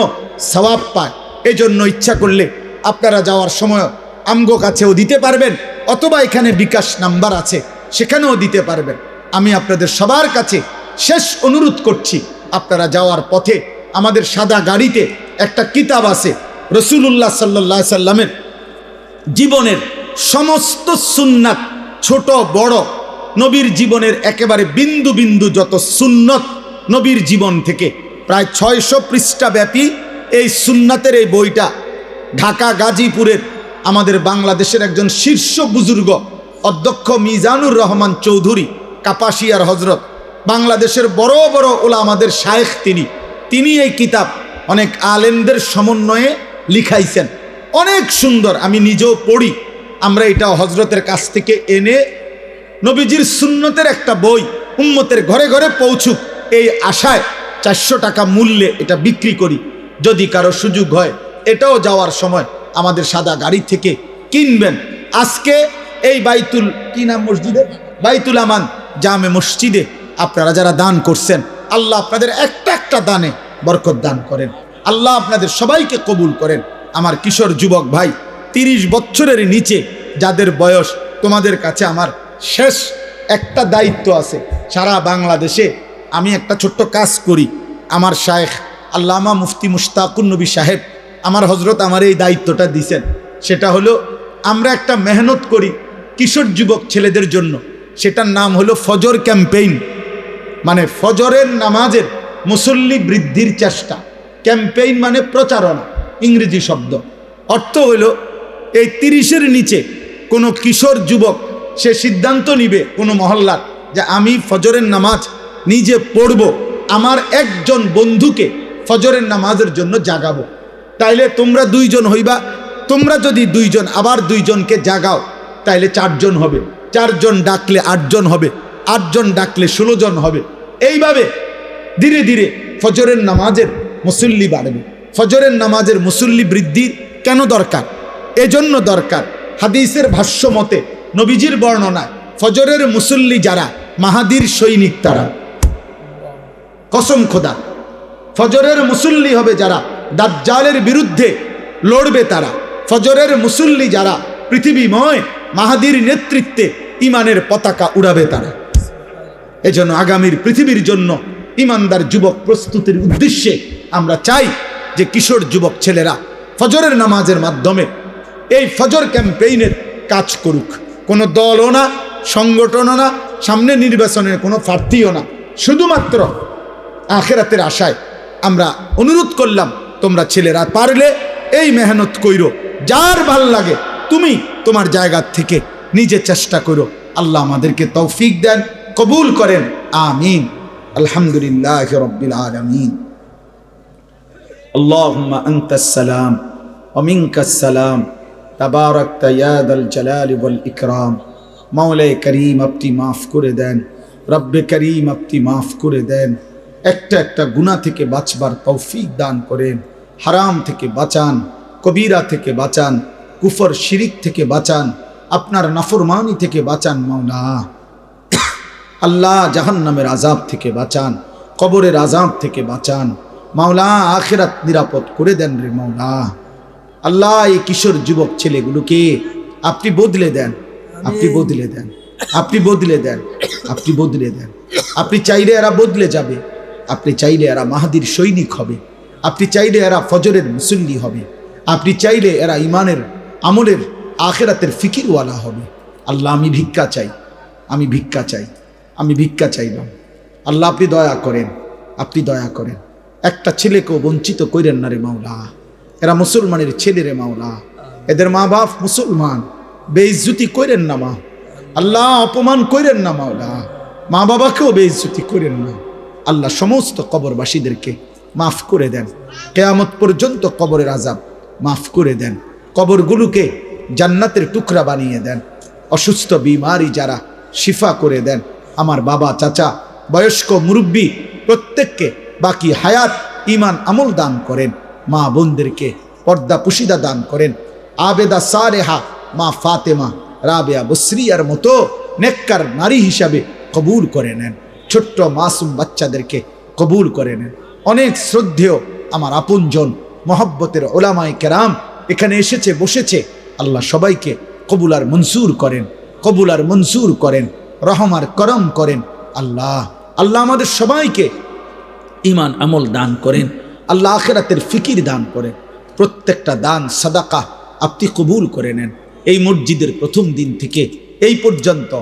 সওয়াব পায়। এজন্য ইচ্ছা করলে আপনারা যাওয়ার সময় আমগো কাছেও দিতে পারবেন, অথবা এখানে বিকাশ নাম্বার আছে, সেখানেও দিতে পারবেন। আমি আপনাদের সবার কাছে শেষ অনুরোধ করছি, আপনারা যাওয়ার পথে আমাদের সাদা গাড়িতে একটা কিতাব আছে, রাসূলুল্লাহ সাল্লাল্লাহু আলাইহি সাল্লামের জীবনের সমস্ত সুন্নাত, ছোট বড়, নবীর জীবনের একেবারে বিন্দু বিন্দু যত সুন্নত নবীর জীবন থেকে, প্রায় 600 পৃষ্ঠা ব্যাপী এই সুন্নাতের এই বইটা ঢাকা গাজীপুরের আমাদের বাংলাদেশের একজন শীর্ষ বুজুর্গ অধ্যক্ষ মিজানুর রহমান চৌধুরী কাপাসিয়ার হজরত, বাংলাদেশের বড় বড় ওলামাদের শায়েখ তিনি এই কিতাব অনেক আলেমদের সমন্বয়ে লিখাইছেন। অনেক সুন্দর, আমি নিজেও পড়ি। আমরা এটা হজরতের কাছ থেকে এনে নবীজির সুন্নতের একটা বই উম্মতের ঘরে ঘরে পৌঁছুক এই আশায় 400 টাকা মূল্যে এটা বিক্রি করি। যদি কারো সুযোগ হয় এটাও যাওয়ার সময় আমাদের সাদা গাড়ি থেকে কিনবেন। আজকে এই বাইতুল কি নাম মসজিদে, বাইতুল আমান জামে মসজিদে আপনারা যারা দান করছেন, আল্লাহ আপনাদের একটা একটা দানে বরকত দান করেন। আল্লাহ আপনাদের সবাইকে কবুল করেন। আমার কিশোর যুবক ভাই, 30 বছরের নিচে যাদের বয়স, তোমাদের কাছে আমার শেষ একটা দায়িত্ব আছে। সারা বাংলাদেশে আমি একটা ছোট্ট কাজ করি। আমার শায়েখ আল্লামা মুফতি মুশতাকুন নবী সাহেব আমার হজরত আমার এই দায়িত্বটা দিয়েছেন। সেটা হলো আমরা একটা মেহনত করি কিশোর যুবক ছেলেদের জন্য। সেটার নাম হলো ফজর ক্যাম্পেইন, মানে ফজরের নামাজের মুসল্লি বৃদ্ধির চেষ্টা। ক্যাম্পেইন মানে প্রচারণা, ইংরেজি শব্দ। অর্থ হলো এই 30-এর নিচে কোনো কিশোর যুবক সে সিদ্ধান্ত নিবে কোনো মহল্লার যে আমি ফজরের নামাজ নিজে পড়ব, আমার একজন বন্ধুকে ফজরের নামাজের জন্য জাগাবো। তাইলে তোমরা 2 জন হইবা, তোমরা যদি 2 জন আবার 2 জনকে জাগাও তাইলে 4 জন হবে, 4 জন ডাকলে 8 জন হবে, 8 জন ডাকলে 16 জন হবে। এইভাবে ধীরে ধীরে ফজরের নামাজের মুসল্লি বাড়বে। ফজরের নামাজের মুসল্লি বৃদ্ধির কেন দরকার? এজন্য দরকার, হাদিসের ভাষ্য মতে নবীজির বর্ণনায় ফজরের মুসল্লি যারা মাহাদির সৈনিক তারা, কসম খোদা, ফজরের মুসল্লি হবে যারা দাজ্জালের বিরুদ্ধে লড়বে তারা, ফজরের মুসল্লি যারা পৃথিবীময় মাহাদির নেতৃত্বে ইমানের পতাকা উড়াবে তারা। এজন্য আগামীর পৃথিবীর জন্য ইমানদার যুবক প্রস্তুতির উদ্দেশ্যে আমরা চাই যে কিশোর যুবক ছেলেরা ফজরের নামাজের মাধ্যমে এই ফজর ক্যাম্পেইনের কাজ করুক। কোনো দলও না, সংগঠনও না, সামনে নির্বাচনের কোনো প্রার্থীও না, শুধুমাত্র আখিরাতের আশায় আমরা অনুরোধ করলাম তোমরা ছেলেরা পারলে এই মেহনত কইরো। যার ভাল লাগে তুমি তোমার জায়গা থেকে নিজে চেষ্টা করো। আল্লাহ আমাদেরকে তৌফিক দেন, কবুল করেন, আমিন। আলহামদুলিল্লাহ রাব্বিল আলামিন। আল্লাহুম্মা আনতাস সালাম ওয়া মিনকাস সালাম, তাবারাকতা ইয়া দাল জালালি ওয়াল ইকরাম। মাওলায়ে করিম আপনি মাফ করে দেন, রব্বে করিম আপনি মাফ করে দেন। একটা একটা গুনাহ থেকে বাঁচবার তৌফিক দান করেন, হারাম থেকে বাঁচান, কবিরা থেকে বাঁচান, কুফর শিরিক থেকে বাঁচান, আপনার নাফরমানি থেকে বাঁচান মাওলা। আল্লাহ জাহান্নামের আযাব থেকে বাঁচান, কবরের আযাব থেকে বাঁচান মাওলা। আখিরাত নিরাপদ করে দেন রে মাওলা। আল্লাহ এই কিশোর যুবক ছেলেগুলোকে আপনি বদলে দেন, আপনি বদলে দেন, আপনি বদলে দেন, আপনি বদলে দেন। আপনি চাইলে এরা বদলে যাবে, আপনি চাইলে এরা মাহাদির সৈনিক হবে, আপনি চাইলে এরা ফজরের মুসল্লি হবে, আপনি চাইলে এরা ইমানের আমলের আখিরাতের ফিকিরওয়ালা হবে। আল্লাহ আমি ভিক্ষা চাই, আমি ভিক্ষা চাই, আমি ভিক্ষা চাইলাম। আল্লাহ আপনি দয়া করেন, আপনি দয়া করেন। একটা ছেলেকেও বঞ্চিত করেন না রে মাওলা। এরা মুসলমানের ছেলে রে মাওলা, এদের মা বাপ মুসলমান, বেইজ্জতি করেন না মা আল্লাহ, অপমান করেন না মাওলা। মা বাবাকেও বেইজ্জতি করেন না আল্লাহ। সমস্ত কবরবাসীদেরকে মাফ করে দেন, কিয়ামত পর্যন্ত কবরের আযাব মাফ করে দেন, কবরগুলোকে জান্নাতের টুকরা বানিয়ে দেন। অসুস্থ বিমারি যারা শিফা করে দেন। আমার বাবা, চাচা, বয়স্ক মুরব্বী প্রত্যেককে বাকি হায়াত ইমান আমল দান করেন। মা বোনদেরকে পর্দা পুশিদা দান করেন। আবেদা সারেহা মা ফাতেমা রাবেয়া বসরিয়ার মতো নেককার নারী হিসাবে কবুল করে নেন। ছোট্ট মাসুম বাচ্চাদেরকে কবুল করে নেন। অনেক শ্রদ্ধেয় আমার আপনজন মহব্বতের ওলামায়ে কেরাম এখানে এসেছে, বসেছে। আল্লাহ সবাইকে কবুল আর মনসুর করেন, কবুল আর মনসুর করেন, রহম আর করম করেন। আল্লাহ আল্লাহ আমাদের সবাইকে ইমান আমল দান করেন। আল্লাহ আখিরাতের ফিকির দান করেন। প্রত্যেকটা দান সাদাকা আপনি কবুল করে নেন। এই মসজিদের প্রথম দিন থেকে এই পর্যন্ত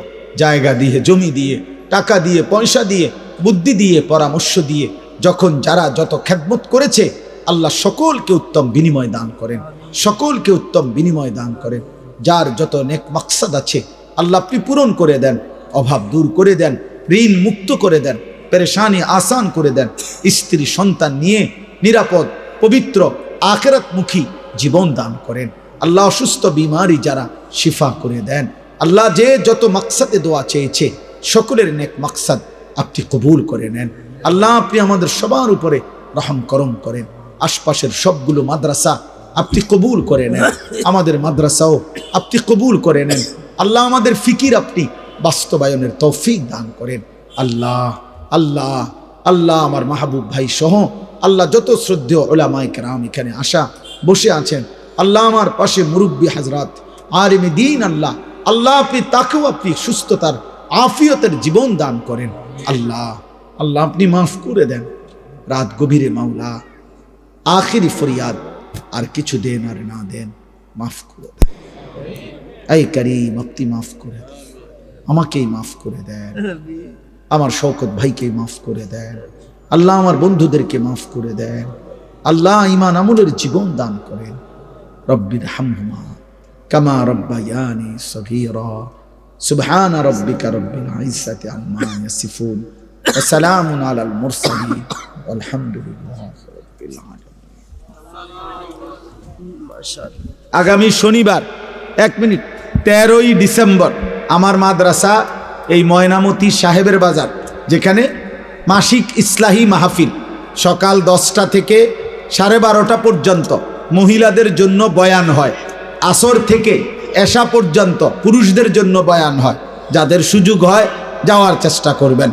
জায়গা দিয়ে, জমি দিয়ে, টাকা দিয়ে, পয়সা দিয়ে, বুদ্ধি দিয়ে, পরামর্শ দিয়ে, যখন যারা যত খেদমত করেছে আল্লাহ সকলকে উত্তম বিনিময় দান করেন, সকলকে উত্তম বিনিময় দান করেন। যার যত নেক মাকসাদ আছে আল্লাহ আপনি পূরণ করে দেন, অভাব দূর করে দেন, ঋণ মুক্ত করে দেন, পেরেশানি আসান করে দেন, স্ত্রী সন্তান নিয়ে নিরাপদ পবিত্র আখিরাতমুখী জীবন দান করেন। আল্লাহ অসুস্থ বিমারি যারা শিফা করে দেন। আল্লাহ যে যত মাকসাদে দোয়া চেয়েছে সকলের নেক মাকসাদ আপনি কবুল করে নেন। আল্লাহ আপনি আমাদের সবার উপরে রহম করম করেন। আশপাশের সবগুলো মাদ্রাসা আপনি কবুল করে নেন, আমাদের মাদ্রাসাও আপনি কবুল করে নেন। আল্লাহ আমাদের ফিকির আপনি বাস্তবায়নের তৌফিক দান করেন। আল্লাহ আল্লাহ আল্লাহ আমার মাহবুব ভাই সহ আল্লাহ যত শ্রদ্ধেয় উলামায়ে কেরাম এখানে আসা বসে আছেন, আল্লাহ আমার পাশে মুরব্বী হাজরাত আলিমে দ্বীন, আল্লাহ আল্লাহ আপনি তাকেও আপনি সুস্থতার আফিয়তের জীবন দান করেন। আল্লাহ আল্লাহ আপনি মাফ করে দেন। রাত গভীরে মাওলা আখিরি ফরিয়াদ, আর কিছু দেন আর না দেন, মাফ করে দেন। এই করিম আপনি মাফ করে দেন, আমাকেই মাফ করে দেন, আমার শওকত ভাইকে মাফ করে দেন। আল্লাহ আমার বন্ধুদেরকে মাফ করে দেন। আল্লাহ ঈমান আমলের জীবন দান করেন। রব্বির হামহুমা কামা রব্বায়ানি সগীরা। সুবহান রাব্বিকা রব্বিল ইজ্জাতি আম্মা ইয়াসিফুন ওয়া সালামুন আলাল মুরসালিন ওয়ালহামদুলিল্লাহি রাব্বিল আলামিন। আগামী শনিবার 1 মিনিট 13ই ডিসেম্বর আমার মাদ্রাসা এই ময়নামতি সাহেবের বাজার, যেখানে মাসিক ইসলাহি মাহফিল সকাল 10টা থেকে 12:30 পর্যন্ত মহিলাদের জন্য বয়ান হয়, আসর থেকে এশা পর্যন্ত পুরুষদের জন্য বয়ান হয়। যাদের সুযোগ হয় যাওয়ার চেষ্টা করবেন।